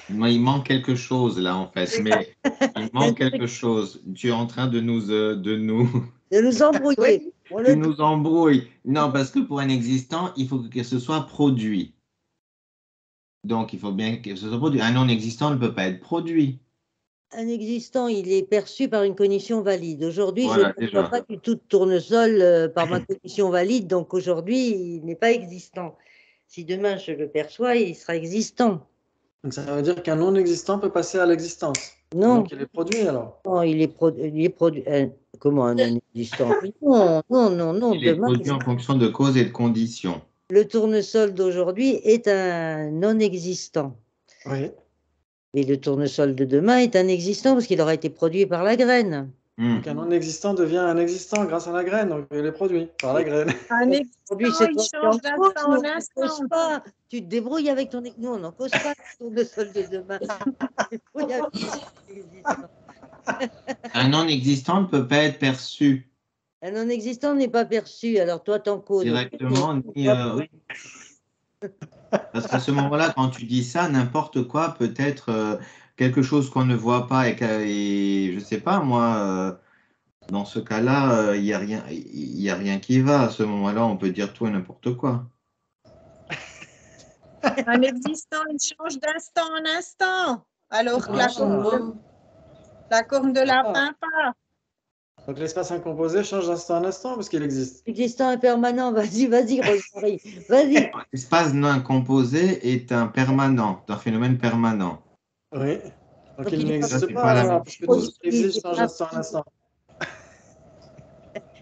[SPEAKER 2] Moi, il manque quelque chose là, en fait. Mais il manque quelque chose. Tu es en train de
[SPEAKER 4] de nous embrouiller. On
[SPEAKER 2] tu
[SPEAKER 4] le dit.
[SPEAKER 2] nous embrouilles. Non, parce que pour un existant, il faut que ce soit produit. Donc, il faut bien que ce soit produit. Un non-existant ne peut pas être produit.
[SPEAKER 4] Un existant, il est perçu par une cognition valide. Aujourd'hui, je ne
[SPEAKER 2] Voilà,
[SPEAKER 4] perçois
[SPEAKER 2] déjà.
[SPEAKER 4] pas du tout de tournesol par ma cognition valide, donc aujourd'hui, il n'est pas existant. Si demain je le perçois, il sera existant.
[SPEAKER 1] donc, ça veut dire qu'un non-existant peut passer à l'existence. Et
[SPEAKER 4] Non,
[SPEAKER 1] donc, il est produit alors.
[SPEAKER 4] non, il est produit. Comment un non-existant? Non, non, non, non.
[SPEAKER 2] Il est
[SPEAKER 4] Demain,
[SPEAKER 2] produit en fonction de causes et de conditions.
[SPEAKER 4] le tournesol d'aujourd'hui est un non-existant.
[SPEAKER 1] Oui.
[SPEAKER 4] Mais le tournesol de demain est un existant parce qu'il aura été produit par la graine.
[SPEAKER 1] Donc, un non-existant devient un existant grâce à la graine. Donc, il est produit par la graine.
[SPEAKER 6] Un
[SPEAKER 4] Aujourd'hui,
[SPEAKER 6] existant,
[SPEAKER 4] c'est
[SPEAKER 6] il
[SPEAKER 4] toi qui en
[SPEAKER 6] change
[SPEAKER 4] cause,
[SPEAKER 6] d'instant
[SPEAKER 4] nous,
[SPEAKER 6] en
[SPEAKER 4] on n'en cause
[SPEAKER 6] instant.
[SPEAKER 4] pas. Tu te débrouilles avec ton... Nous, on n'en cause pas le tournesol de demain. Tu te débrouilles avec ton existant.
[SPEAKER 2] Un non-existant ne peut pas être perçu.
[SPEAKER 4] Un non-existant n'est pas perçu, alors toi, t'en causes.
[SPEAKER 2] Directement, ni, oui. Parce qu'à ce moment-là, quand tu dis ça, n'importe quoi peut être quelque chose qu'on ne voit pas et je sais pas, moi, dans ce cas-là, il n'y a rien, il y a rien qui va. À ce moment-là, on peut dire tout et n'importe quoi.
[SPEAKER 6] Un existant, il change d'instant en instant. Alors que la corne de lapin pas.
[SPEAKER 1] Donc l'espace incomposé change d'instant en instant parce qu'il existe.
[SPEAKER 4] L'existant est permanent. Vas-y, Rosemary. Vas-y.
[SPEAKER 2] L'espace non composé est un permanent, un phénomène permanent.
[SPEAKER 1] Oui. Donc
[SPEAKER 4] Donc,
[SPEAKER 1] il
[SPEAKER 4] il est
[SPEAKER 1] n'existe
[SPEAKER 2] pas-
[SPEAKER 1] pas, alors,
[SPEAKER 2] pas
[SPEAKER 1] parce que tout ce qui existe change d'instant en instant.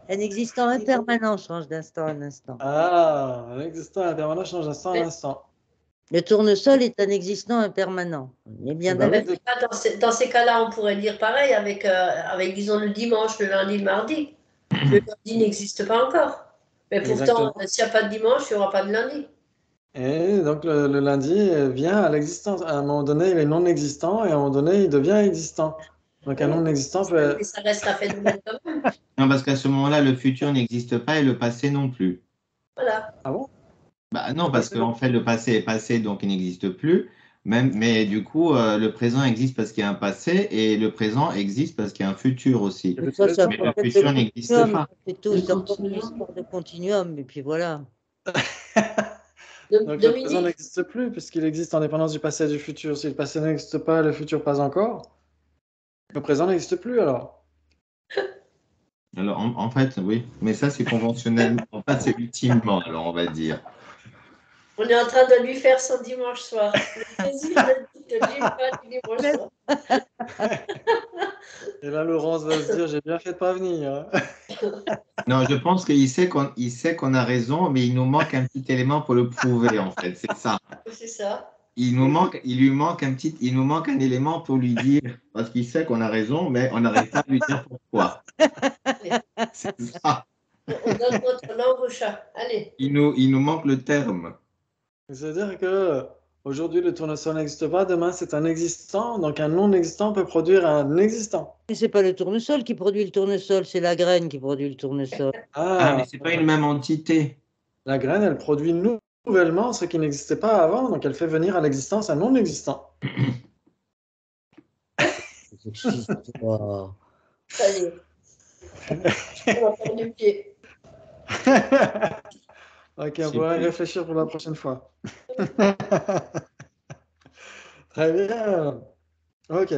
[SPEAKER 4] Un existant impermanent change d'instant en instant.
[SPEAKER 1] Ah, l'existant impermanent change d'instant en instant.
[SPEAKER 4] Le tournesol est un existant impermanent. On est bien
[SPEAKER 1] Bah
[SPEAKER 4] d'accord.
[SPEAKER 1] oui,
[SPEAKER 3] Dans ces cas-là, on pourrait dire pareil avec, disons, le dimanche, le lundi, le mardi. Le lundi n'existe pas encore. Mais pourtant,
[SPEAKER 1] Exactement.
[SPEAKER 3] s'il n'y a pas de dimanche, il n'y aura pas de lundi.
[SPEAKER 1] Et donc le lundi vient à l'existence. À un moment donné, il est non existant et à un moment donné, il devient existant. Donc un non existant peut.
[SPEAKER 3] Mais ça reste un phénomène quand même.
[SPEAKER 2] Non, parce qu'à ce moment-là, le futur n'existe pas et le passé non plus.
[SPEAKER 3] Voilà.
[SPEAKER 1] Ah bon?
[SPEAKER 2] Bah, non, parce qu'en fait, le passé est passé, donc il n'existe plus. Mais du coup, le présent existe parce qu'il y a un passé et le présent existe parce qu'il y a un futur aussi.
[SPEAKER 1] Le
[SPEAKER 4] Ça, ça
[SPEAKER 2] Mais
[SPEAKER 4] peut
[SPEAKER 2] le
[SPEAKER 4] être
[SPEAKER 2] futur
[SPEAKER 4] le
[SPEAKER 2] n'existe
[SPEAKER 4] continuum,
[SPEAKER 2] pas.
[SPEAKER 4] c'est tout.
[SPEAKER 5] Le
[SPEAKER 4] C'est encore une
[SPEAKER 5] continuum.
[SPEAKER 4] histoire de continuum. Et puis voilà.
[SPEAKER 1] Donc le présent
[SPEAKER 3] Dominique,
[SPEAKER 1] n'existe plus puisqu'il existe en dépendance du passé et du futur. Si le passé n'existe pas, le futur pas encore. Le présent n'existe plus alors.
[SPEAKER 2] Alors, en fait, oui. Mais ça, c'est conventionnel. En fait, c'est ultimement, alors on va dire.
[SPEAKER 3] on est en train de lui faire son dimanche soir. Le plaisir de lui faire du dimanche soir.
[SPEAKER 1] Et là, Laurence va se dire, j'ai bien fait de pas venir. Hein.
[SPEAKER 2] Non, je pense qu'il sait qu'on a raison, mais il nous manque un petit élément pour le prouver, en fait. C'est ça.
[SPEAKER 3] C'est ça.
[SPEAKER 2] Il nous manque un élément pour lui dire, parce qu'il sait qu'on a raison, mais on n'arrive pas à lui dire pourquoi. C'est ça.
[SPEAKER 3] On donne notre langue au chat. Allez.
[SPEAKER 2] Il nous manque le terme.
[SPEAKER 1] C'est-à-dire que aujourd'hui, le tournesol n'existe pas, demain, c'est un existant. Donc un non-existant peut produire un existant.
[SPEAKER 4] Et c'est pas le tournesol qui produit le tournesol, c'est la graine qui produit le tournesol.
[SPEAKER 2] Ah, mais c'est pas une même entité.
[SPEAKER 1] La graine, elle produit nouvellement ce qui n'existait pas avant, donc elle fait venir à l'existence un non-existant.
[SPEAKER 4] Excuse-toi.
[SPEAKER 3] Ça y est. On va faire du pied.
[SPEAKER 1] Ok, on
[SPEAKER 2] C'est
[SPEAKER 1] pourrait
[SPEAKER 2] plus.
[SPEAKER 1] réfléchir pour la prochaine fois. Très bien. Ok.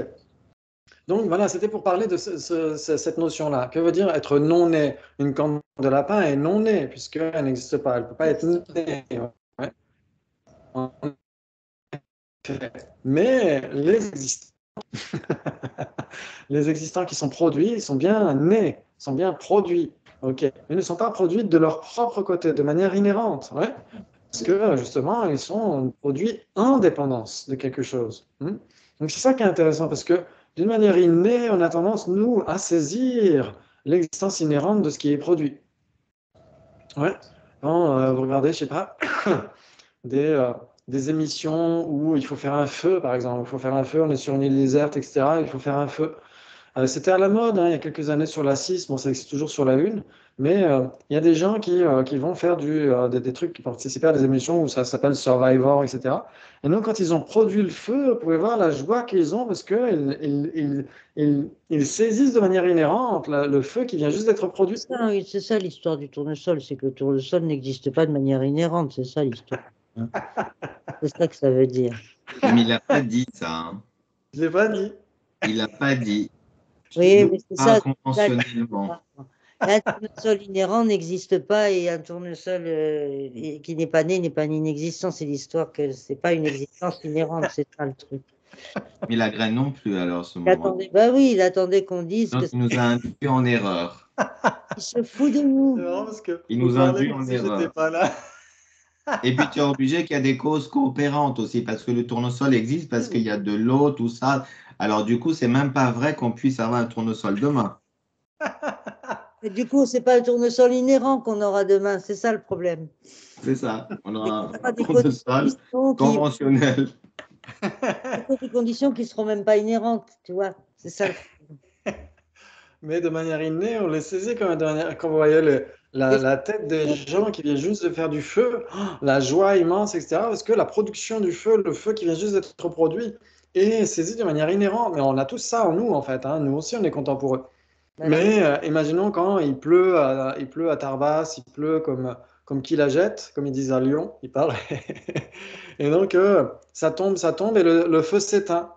[SPEAKER 1] Donc voilà, c'était pour parler de cette notion-là. Que veut dire être non-né? Une corne de lapin est non-née, puisqu'elle n'existe pas. Elle ne peut pas être née. Ouais. Mais les existants, les existants qui sont produits, ils sont bien nés, sont bien produits. Ok. Ils ne sont pas produits de leur propre côté, de manière inhérente. Ouais. Parce que justement, ils sont produits en dépendance de quelque chose. Donc c'est ça qui est intéressant, parce que d'une manière innée, on a tendance, nous, à saisir l'existence inhérente de ce qui est produit. Ouais. Quand vous regardez, je sais pas, des émissions où il faut faire un feu, par exemple. Il faut faire un feu, on est sur une île déserte, etc. Il faut faire un feu. C'était à la mode il y a quelques années sur la 6, bon, ça existe toujours sur la 1, mais il y a des gens qui vont faire des trucs, qui participent à des émissions où ça s'appelle Survivor, etc. Et donc, quand ils ont produit le feu, vous pouvez voir la joie qu'ils ont parce qu'ils saisissent de manière inhérente le feu qui vient juste d'être produit.
[SPEAKER 4] Oui, c'est ça l'histoire du tournesol, c'est que le tournesol n'existe pas de manière inhérente, c'est ça l'histoire. Hein. C'est ça que ça veut dire.
[SPEAKER 2] Mais il n'a pas dit ça. Hein.
[SPEAKER 1] Je ne l'ai pas dit.
[SPEAKER 2] Il n'a pas dit.
[SPEAKER 4] Oui,
[SPEAKER 2] Nous,
[SPEAKER 4] mais c'est
[SPEAKER 2] pas
[SPEAKER 4] ça.
[SPEAKER 2] conventionnellement.
[SPEAKER 4] Un tournesol inhérent n'existe pas et un tournesol qui n'est pas né n'est pas inexistant. C'est l'histoire que c'est pas une existence inhérente, c'est ça le truc.
[SPEAKER 2] Mais la graine non plus, alors, ce
[SPEAKER 4] Il
[SPEAKER 2] moment.
[SPEAKER 4] attendait, bah oui, il attendait qu'on dise
[SPEAKER 2] Donc,
[SPEAKER 4] que
[SPEAKER 2] il nous a induit en erreur.
[SPEAKER 4] il se fout de nous.
[SPEAKER 1] C'est marrant parce que
[SPEAKER 2] Il
[SPEAKER 1] vous
[SPEAKER 2] nous
[SPEAKER 1] parlez
[SPEAKER 2] induit
[SPEAKER 1] comme
[SPEAKER 2] en
[SPEAKER 1] si j'étais
[SPEAKER 2] erreur.
[SPEAKER 1] pas là.
[SPEAKER 2] Et puis, tu es obligé qu'il y a des causes coopérantes aussi, parce que le tournesol existe, parce qu'il y a de l'eau, tout ça. Alors, du coup, c'est même pas vrai qu'on puisse avoir un tournesol demain.
[SPEAKER 4] Et du coup, c'est pas un tournesol inhérent qu'on aura demain, c'est ça le problème.
[SPEAKER 2] C'est ça. On aura un
[SPEAKER 4] Des
[SPEAKER 2] tournesol conventionnel.
[SPEAKER 4] des conditions qui seront même pas inhérentes, tu vois. C'est ça.
[SPEAKER 1] mais de manière innée, on les saisit quand vous voyez la tête des gens qui viennent juste de faire du feu, la joie immense, etc. Parce que la production du feu, le feu qui vient juste d'être produit, est saisi de manière inhérente. Mais on a tous ça en nous, en fait, hein. Nous aussi, on est content pour eux.
[SPEAKER 4] Voilà.
[SPEAKER 1] Mais imaginons quand il pleut à Tarbas, il pleut comme qui la jette, comme ils disent à Lyon, il parle. Et donc, ça tombe et le feu s'éteint.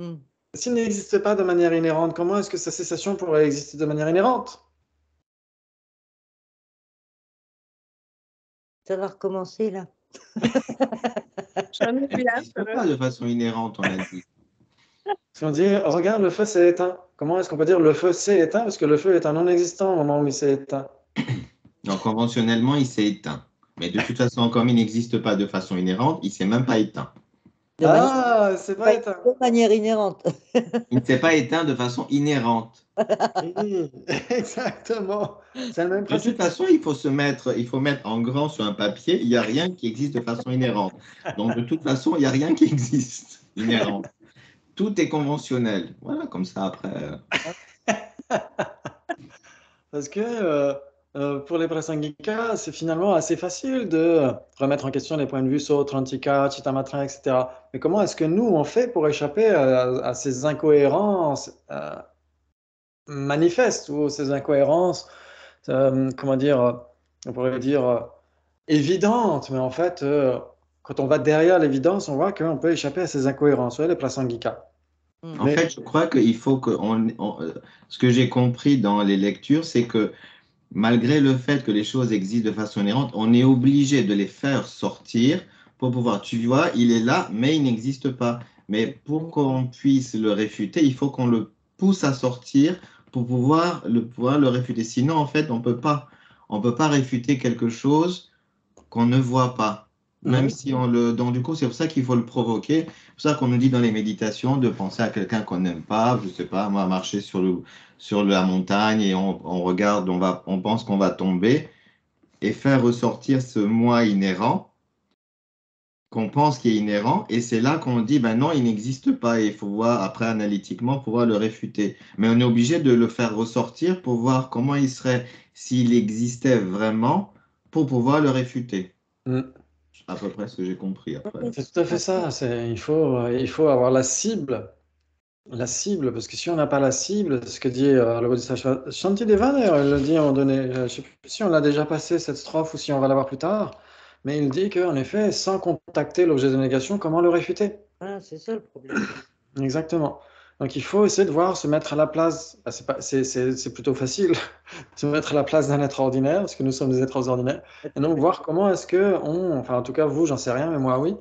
[SPEAKER 4] Hmm.
[SPEAKER 1] S'il n'existe pas de manière inhérente, comment est-ce que sa cessation pourrait exister de manière inhérente?
[SPEAKER 4] Ça va recommencer là.
[SPEAKER 6] J'en ai
[SPEAKER 2] Elle
[SPEAKER 6] bien.
[SPEAKER 2] n'existe pas de façon inhérente, on a dit.
[SPEAKER 1] Si on dit, regarde, le feu s'est éteint, comment est-ce qu'on peut dire le feu s'est éteint? Parce que le feu est un non-existant au moment où il s'est éteint.
[SPEAKER 2] Donc, conventionnellement, il s'est éteint. Mais de toute façon, comme il n'existe pas de façon inhérente, il ne s'est même pas éteint.
[SPEAKER 4] De manière,
[SPEAKER 1] Ah, c'est pas éteint.
[SPEAKER 4] de manière inhérente.
[SPEAKER 2] Il ne s'est pas éteint de façon inhérente.
[SPEAKER 1] Oui, exactement. C'est le même
[SPEAKER 2] De toute
[SPEAKER 1] principe.
[SPEAKER 2] façon, il faut mettre en grand sur un papier, il n'y a rien qui existe de façon inhérente. Donc, de toute façon, il n'y a rien qui existe inhérent. Tout est conventionnel. Voilà, comme ça, après.
[SPEAKER 1] Parce que pour les Prasangika, c'est finalement assez facile de remettre en question les points de vue Sautrantika, Chittamatra, etc. Mais comment est-ce que nous, on fait pour échapper à ces incohérences manifestes ou ces incohérences, comment dire, on pourrait dire évidentes, mais en fait, quand on va derrière l'évidence, on voit qu'on peut échapper à ces incohérences, ouais, les Prasangika.
[SPEAKER 2] En
[SPEAKER 1] Mais
[SPEAKER 2] fait, je crois qu'il faut que ce que j'ai compris dans les lectures, c'est que malgré le fait que les choses existent de façon inhérente, on est obligé de les faire sortir pour pouvoir. Tu vois, il est là, mais il n'existe pas. Mais pour qu'on puisse le réfuter, il faut qu'on le pousse à sortir pour pouvoir le réfuter. Sinon, en fait, on peut pas. On peut pas réfuter quelque chose qu'on ne voit pas. Même
[SPEAKER 1] Mhm.
[SPEAKER 2] si on le. Donc, du coup, c'est pour ça qu'il faut le provoquer. C'est pour ça qu'on nous dit dans les méditations de penser à quelqu'un qu'on n'aime pas. Je sais pas, moi, marcher sur la montagne et on regarde, on pense qu'on va tomber et faire ressortir ce moi inhérent qu'on pense qui est inhérent. Et c'est là qu'on dit, ben non, il n'existe pas. Et il faut voir après analytiquement pouvoir le réfuter. Mais on est obligé de le faire ressortir pour voir comment il serait s'il existait vraiment pour pouvoir le réfuter.
[SPEAKER 1] Mm.
[SPEAKER 2] À peu près ce que j'ai compris après.
[SPEAKER 1] C'est tout à fait ça. Il faut avoir la cible. La cible, parce que si on n'a pas la cible, ce que dit le Bodhisattva Shantideva, d'ailleurs, il le dit à un moment donné, je ne sais plus si on l'a déjà passé cette strophe ou si on va la voir plus tard, mais il dit qu'en effet, sans contacter l'objet de négation, comment le réfuter?
[SPEAKER 4] Ah, c'est ça le problème.
[SPEAKER 1] Exactement. Donc il faut essayer de voir, se mettre à la place, ah, c'est plutôt facile, se mettre à la place d'un être ordinaire, parce que nous sommes des êtres ordinaires, et donc voir comment est-ce que enfin en tout cas vous, j'en sais rien, mais moi oui,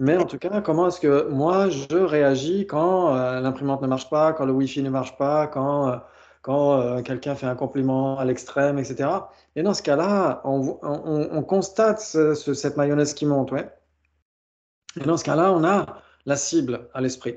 [SPEAKER 1] mais en tout cas comment est-ce que moi je réagis quand l'imprimante ne marche pas, quand le Wi-Fi ne marche pas, quand quelqu'un fait un compliment à l'extrême, etc. Et dans ce cas-là, on constate cette mayonnaise qui monte, ouais. Et dans ce cas-là, on a la cible à l'esprit.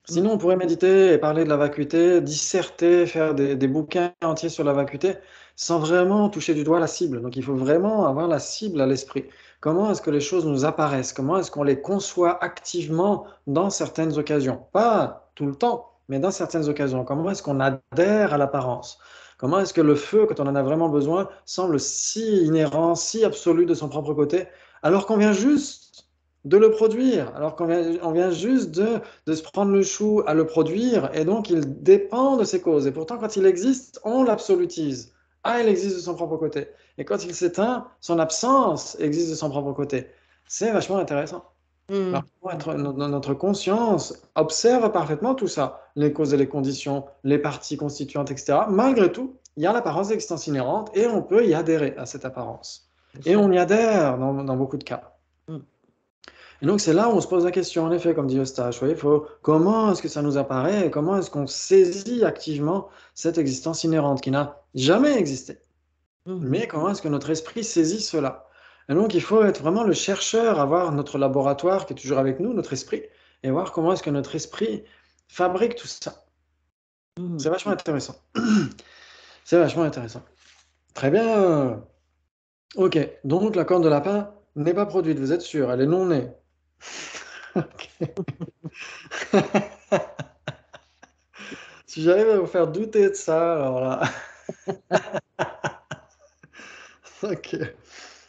[SPEAKER 1] Sinon, on pourrait méditer et parler de la vacuité, disserter, faire des bouquins entiers sur la vacuité, sans vraiment toucher du doigt la cible. Donc, il faut vraiment avoir la cible à l'esprit. Comment est-ce que les choses nous apparaissent? Comment est-ce qu'on les conçoit activement dans certaines occasions? Pas tout le temps, mais dans certaines occasions. Comment est-ce qu'on adhère à l'apparence? Comment est-ce que le feu, quand on en a vraiment besoin, semble si inhérent, si absolu de son propre côté, alors qu'on vient juste de le produire, alors on vient juste de se prendre le chou à le produire, et donc il dépend de ses causes. Et pourtant, quand il existe, on l'absolutise. Ah, il existe de son propre côté. Et quand il s'éteint, son absence existe de son propre côté. C'est vachement intéressant.
[SPEAKER 4] Hmm.
[SPEAKER 1] Alors, notre conscience observe parfaitement tout ça, les causes et les conditions, les parties constituantes, etc. Malgré tout, il y a l'apparence d'existence inhérente et on peut y adhérer à cette apparence. Et on y adhère dans beaucoup de cas.
[SPEAKER 4] Hmm.
[SPEAKER 1] Et donc, c'est là où on se pose la question, en effet, comme dit Eustache. Vous voyez, comment est-ce que ça nous apparaît et comment est-ce qu'on saisit activement cette existence inhérente qui n'a jamais existé? Mais comment est-ce que notre esprit saisit cela? Et donc, il faut être vraiment le chercheur, avoir notre laboratoire qui est toujours avec nous, notre esprit, et voir comment est-ce que notre esprit fabrique tout ça. C'est vachement intéressant. C'est vachement intéressant. Très bien. Ok, donc la corne de lapin n'est pas produite, vous êtes sûr, elle est non née. Ok. Si j'arrive à vous faire douter de ça, alors là. Ok.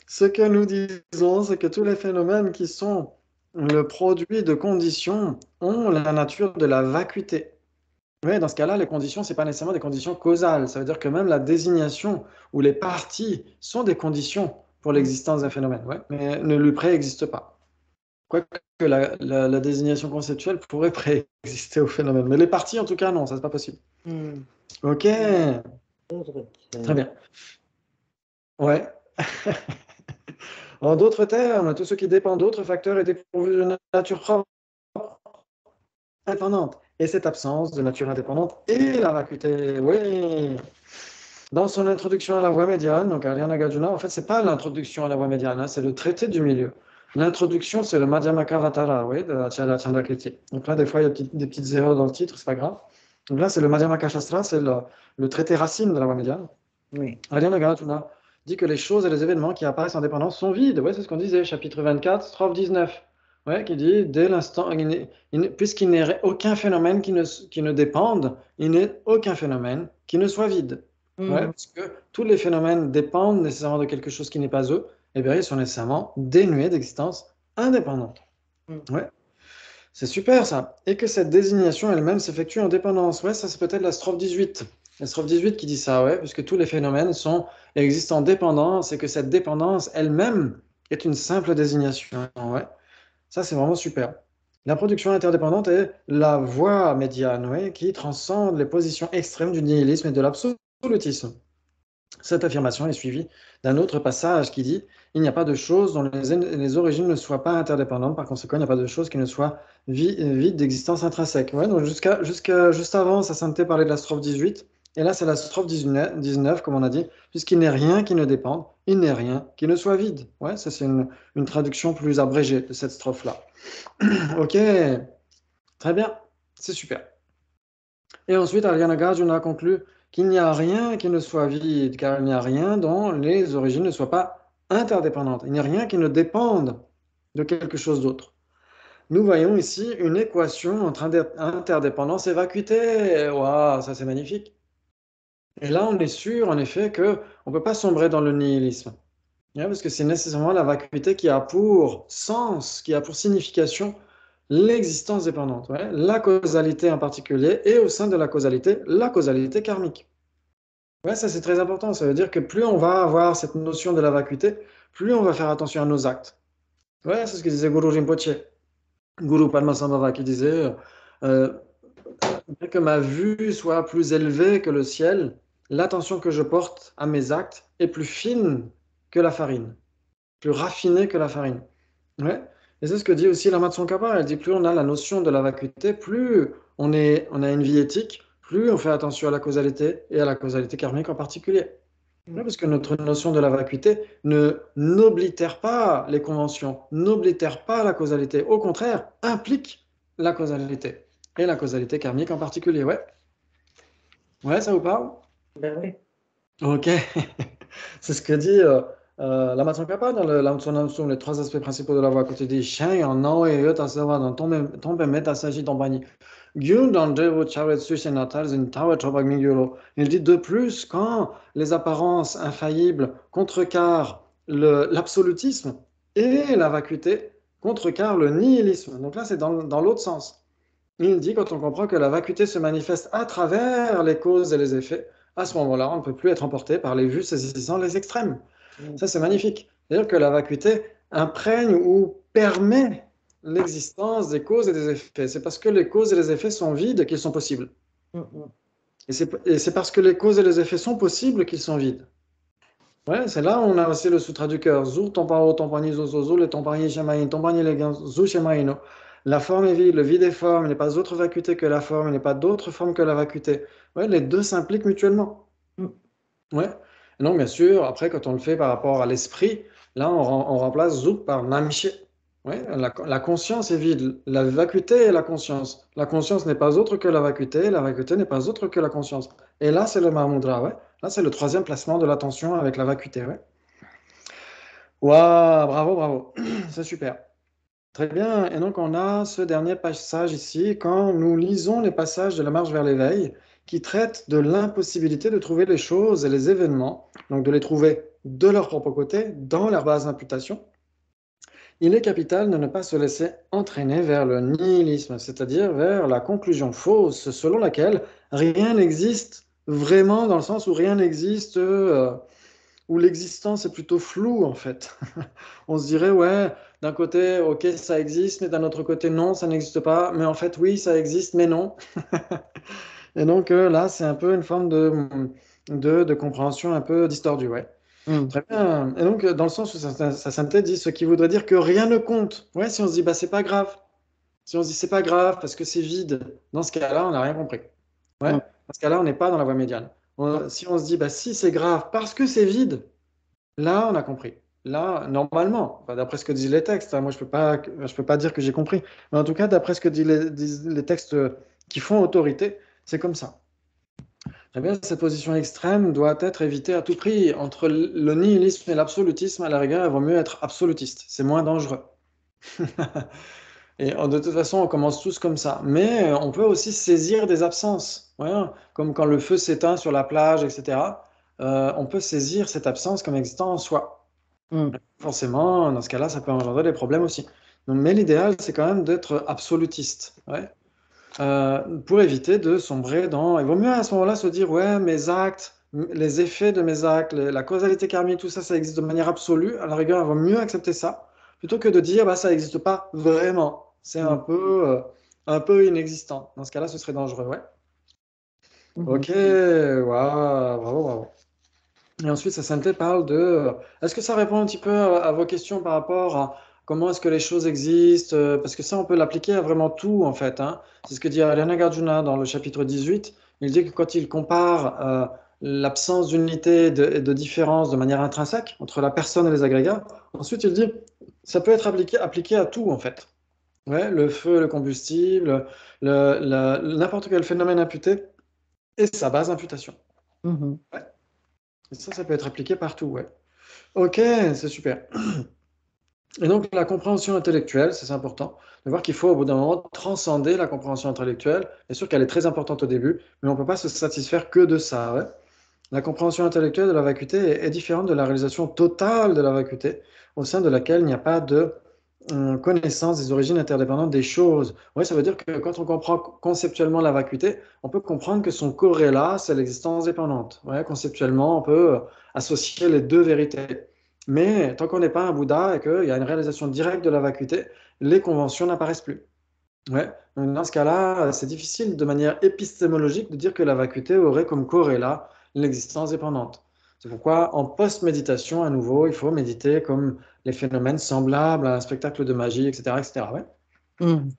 [SPEAKER 1] Ce que nous disons, c'est que tous les phénomènes qui sont le produit de conditions ont la nature de la vacuité. Oui, dans ce cas-là, les conditions, ce n'est pas nécessairement des conditions causales. Ça veut dire que même la désignation ou les parties sont des conditions pour l'existence d'un phénomène, ouais, mais ne lui préexistent pas. Quoique la désignation conceptuelle pourrait préexister au phénomène. Mais les parties, en tout cas, non, ça, c'est pas possible. Ok, très bien. Ouais. En d'autres termes, tout ce qui dépend d'autres facteurs est dépourvu de nature propre, indépendante. Et cette absence de nature indépendante est la vacuité. Oui. Dans son introduction à la voie médiane, donc Ariana Nagarjuna, en fait, c'est pas l'introduction à la voie médiane, hein, c'est le traité du milieu. L'introduction, c'est le Madhyamaka oui, de la Chandrakirti. Donc là, des fois, il y a des petites erreurs dans le titre, c'est pas grave. Donc là, c'est le Madhyamaka Shastra, c'est le traité racine de la voie médiane.
[SPEAKER 4] Oui.
[SPEAKER 1] Ariana Nagarjuna dit que les choses et les événements qui apparaissent en dépendance sont vides. Ouais, c'est ce qu'on disait, chapitre 24, strophe 19. Ouais, qui dit, dès l'instant, puisqu'il n'est aucun phénomène qui ne dépende, il n'est aucun phénomène qui ne soit vide. Ouais, parce que tous les phénomènes dépendent nécessairement de quelque chose qui n'est pas eux, et bien ils sont nécessairement dénués d'existence indépendante. Ouais, c'est super ça. Et que cette désignation elle-même s'effectue en dépendance. Ouais, ça c'est peut-être la strophe 18. La strophe 18 qui dit ça, ouais, puisque tous les phénomènes existent en dépendance et que cette dépendance elle-même est une simple désignation. Ouais, ça c'est vraiment super. La production interdépendante est la voie médiane, ouais, qui transcende les positions extrêmes du nihilisme et de l'absolutisme. Cette affirmation est suivie d'un autre passage qui dit « Il n'y a pas de chose dont les origines ne soient pas interdépendantes, par conséquent, il n'y a pas de chose qui ne soit vide d'existence intrinsèque. » Ouais, donc juste avant, sa sainteté parlait de la strophe 18, et là c'est la strophe 19, comme on a dit, « Puisqu'il n'est rien qui ne dépende, il n'est rien qui ne soit vide. » Ouais, ça c'est une traduction plus abrégée de cette strophe-là. Ok, très bien, c'est super. Et ensuite, Ariana Nagarjuna conclut qu'il n'y a rien qui ne soit vide, car il n'y a rien dont les origines ne soient pas interdépendantes. Il n'y a rien qui ne dépende de quelque chose d'autre. Nous voyons ici une équation entre interdépendance et vacuité. Waouh, ça c'est magnifique. Et là, on est sûr, en effet, qu'on ne peut pas sombrer dans le nihilisme. Parce que c'est nécessairement la vacuité qui a pour sens, qui a pour signification l'existence dépendante, ouais, la causalité en particulier, et au sein de la causalité karmique. Ouais, ça c'est très important. Ça veut dire que plus on va avoir cette notion de la vacuité, plus on va faire attention à nos actes. Ouais, c'est ce que disait Guru Rinpoche, Guru Padmasambhava, qui disait euh, bien que ma vue soit plus élevée que le ciel, l'attention que je porte à mes actes est plus fine que la farine, plus raffinée que la farine. Ouais. Et c'est ce que dit aussi Lama Tsongkhapa. Elle dit plus on a la notion de la vacuité, plus on a une vie éthique, plus on fait attention à la causalité et à la causalité karmique en particulier. Ouais, parce que notre notion de la vacuité n'oblitère pas les conventions, n'oblitère pas la causalité. Au contraire, implique la causalité et la causalité karmique en particulier. Ouais, ouais, ça vous parle?
[SPEAKER 4] Ben oui.
[SPEAKER 1] Ok, c'est ce que dit Lama Tsongkhapa dans le Lam Tso Nam Sum, les trois aspects principaux de la voie. Quand il dit Shen, en Nao et Yot, Asava, dans Tombe Meta Saji Tombani, Gyun, dans Devo Chavet Sushe Natal, Zin Tawa Chobag Mingyuro. Il dit de plus, quand les apparences infaillibles contrecarrent l'absolutisme et la vacuité contrecarrent le nihilisme. Donc là, c'est dans l'autre sens. Il dit, quand on comprend que la vacuité se manifeste à travers les causes et les effets, à ce moment-là, on ne peut plus être emporté par les vues saisissant les extrêmes. Ça, c'est magnifique. C'est-à-dire que la vacuité imprègne ou permet l'existence des causes et des effets. C'est parce que les causes et les effets sont vides qu'ils sont possibles. Et c'est parce que les causes et les effets sont possibles qu'ils sont vides. Ouais, c'est là où on a aussi le sutra du cœur. Zu tomparo tompani zozozo, le tompani shamain, tompani legan, zu shamaino. La forme est vide, le vide est forme, il n'est pas autre vacuité que la forme, il n'est pas d'autre forme que la vacuité. Ouais, les deux s'impliquent mutuellement. Ouais. Et donc, bien sûr, après, quand on le fait par rapport à l'esprit, là, on remplace zouk par namché. Ouais, la conscience est vide. La vacuité est la conscience. La conscience n'est pas autre que la vacuité n'est pas autre que la conscience. Et là, c'est le Mahamudra, ouais. Là, c'est le troisième placement de l'attention avec la vacuité, ouais. Waouh, bravo, bravo. C'est super. Très bien. Et donc, on a ce dernier passage ici. Quand nous lisons les passages de la marche vers l'éveil, qui traite de l'impossibilité de trouver les choses et les événements, donc de les trouver de leur propre côté, dans leur base d'imputation. Il est capital de ne pas se laisser entraîner vers le nihilisme, c'est-à-dire vers la conclusion fausse selon laquelle rien n'existe vraiment, dans le sens où rien n'existe, où l'existence est plutôt floue en fait. On se dirait, ouais, d'un côté, ok, ça existe, mais d'un autre côté, non, ça n'existe pas, mais en fait, oui, ça existe, mais non. Et donc là, c'est un peu une forme de compréhension un peu distordue, ouais. Très bien. Et donc, dans le sens où sa sainteté dit ce qui voudrait dire que rien ne compte. Ouais, si on se dit, bah, c'est pas grave. Si on se dit, c'est pas grave parce que c'est vide, dans ce cas-là, on n'a rien compris. Ouais, dans ce cas-là, on n'est pas dans la voie médiane. Si on se dit, bah, si c'est grave parce que c'est vide, là, on a compris. Là, normalement, enfin, d'après ce que disent les textes, hein, moi, je peux pas dire que j'ai compris. Mais en tout cas, d'après ce que disent les textes qui font autorité, c'est comme ça. Eh bien, cette position extrême doit être évitée à tout prix. Entre le nihilisme et l'absolutisme, à la rigueur, il vaut mieux être absolutiste. C'est moins dangereux. Et de toute façon, on commence tous comme ça. Mais on peut aussi saisir des absences. Ouais, comme quand le feu s'éteint sur la plage, etc. On peut saisir cette absence comme existant en soi. Forcément, dans ce cas-là, ça peut engendrer des problèmes aussi. Donc, mais l'idéal, c'est quand même d'être absolutiste. Ouais. Pour éviter de sombrer dans... Il vaut mieux à ce moment-là se dire, ouais, mes actes, les effets de mes actes, la causalité karmique, tout ça, ça existe de manière absolue. À la rigueur, il vaut mieux accepter ça, plutôt que de dire, bah, ça n'existe pas vraiment. C'est un peu inexistant. Dans ce cas-là, ce serait dangereux, ouais. Ok, waouh, bravo, bravo. Et ensuite, sa sainteté parle de... Est-ce que ça répond un petit peu à vos questions par rapport à comment est-ce que les choses existent? Parce que ça, on peut l'appliquer à vraiment tout, en fait, hein. C'est ce que dit Ariana Nagarjuna dans le chapitre 18. Il dit que quand il compare l'absence d'unité et de différence de manière intrinsèque entre la personne et les agrégats, ensuite, il dit ça peut être appliqué à tout, en fait. Ouais, le feu, le combustible, n'importe quel phénomène imputé et sa base d'imputation. Ouais. Et ça peut être appliqué partout, ouais. Ok, c'est super. Et donc, la compréhension intellectuelle, c'est important de voir qu'il faut, au bout d'un moment, transcender la compréhension intellectuelle. Bien sûr qu'elle est très importante au début, mais on ne peut pas se satisfaire que de ça, ouais. La compréhension intellectuelle de la vacuité est différente de la réalisation totale de la vacuité, au sein de laquelle il n'y a pas de connaissance des origines interdépendantes des choses. Oui, ça veut dire que quand on comprend conceptuellement la vacuité, on peut comprendre que son corrélat, c'est l'existence dépendante. Ouais, conceptuellement, on peut associer les deux vérités. Mais tant qu'on n'est pas un Bouddha et qu'il y a une réalisation directe de la vacuité, les conventions n'apparaissent plus. Ouais. Donc dans ce cas-là, c'est difficile de manière épistémologique de dire que la vacuité aurait comme corrélat l'existence dépendante. C'est pourquoi en post-méditation, à nouveau, il faut méditer comme les phénomènes semblables à un spectacle de magie, etc. etc. Ouais.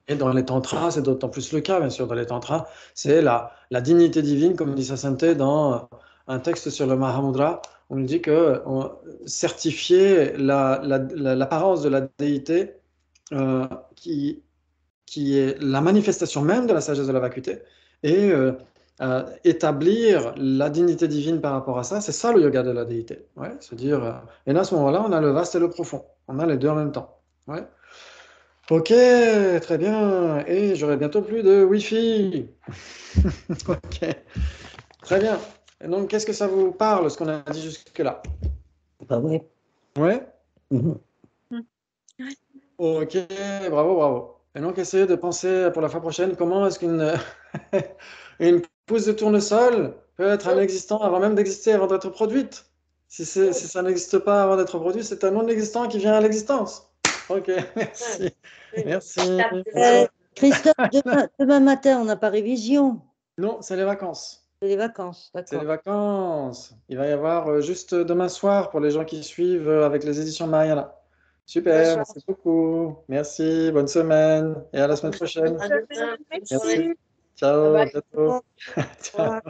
[SPEAKER 1] Et dans les tantras, c'est d'autant plus le cas, bien sûr. Dans les tantras, c'est la dignité divine, comme dit sa sainteté dans un texte sur le Mahamudra. On nous dit que certifier l'apparence de la déité qui est la manifestation même de la sagesse de la vacuité, et établir la dignité divine par rapport à ça, c'est ça le yoga de la déité. Ouais, c'est-à-dire, et là, à ce moment-là, on a le vaste et le profond. On a les deux en même temps. Ouais. Ok, très bien. Et j'aurai bientôt plus de Wi-Fi. Ok, très bien. Et donc, qu'est-ce que ça vous parle, ce qu'on a dit jusque-là?
[SPEAKER 4] Bah ouais.
[SPEAKER 1] Ouais? Ok, bravo, bravo. Et donc, essayez de penser pour la fois prochaine comment est-ce qu'une une pousse de tournesol peut être un existant avant même d'exister, avant d'être produite. Si ça n'existe pas avant d'être produit, c'est un non-existant qui vient à l'existence. Ok, merci. Merci.
[SPEAKER 4] Christophe, demain matin, on n'a pas révision.
[SPEAKER 1] Non, c'est les vacances.
[SPEAKER 4] C'est les vacances,
[SPEAKER 1] C'est les
[SPEAKER 4] d'accord.
[SPEAKER 1] vacances. Il va y avoir juste demain soir pour les gens qui suivent avec les éditions Mariana. Super, merci beaucoup. Merci, bonne semaine et à la semaine prochaine.
[SPEAKER 3] À demain.
[SPEAKER 1] Merci. Ciao, à
[SPEAKER 3] Bye bye.
[SPEAKER 1] bientôt. Ciao.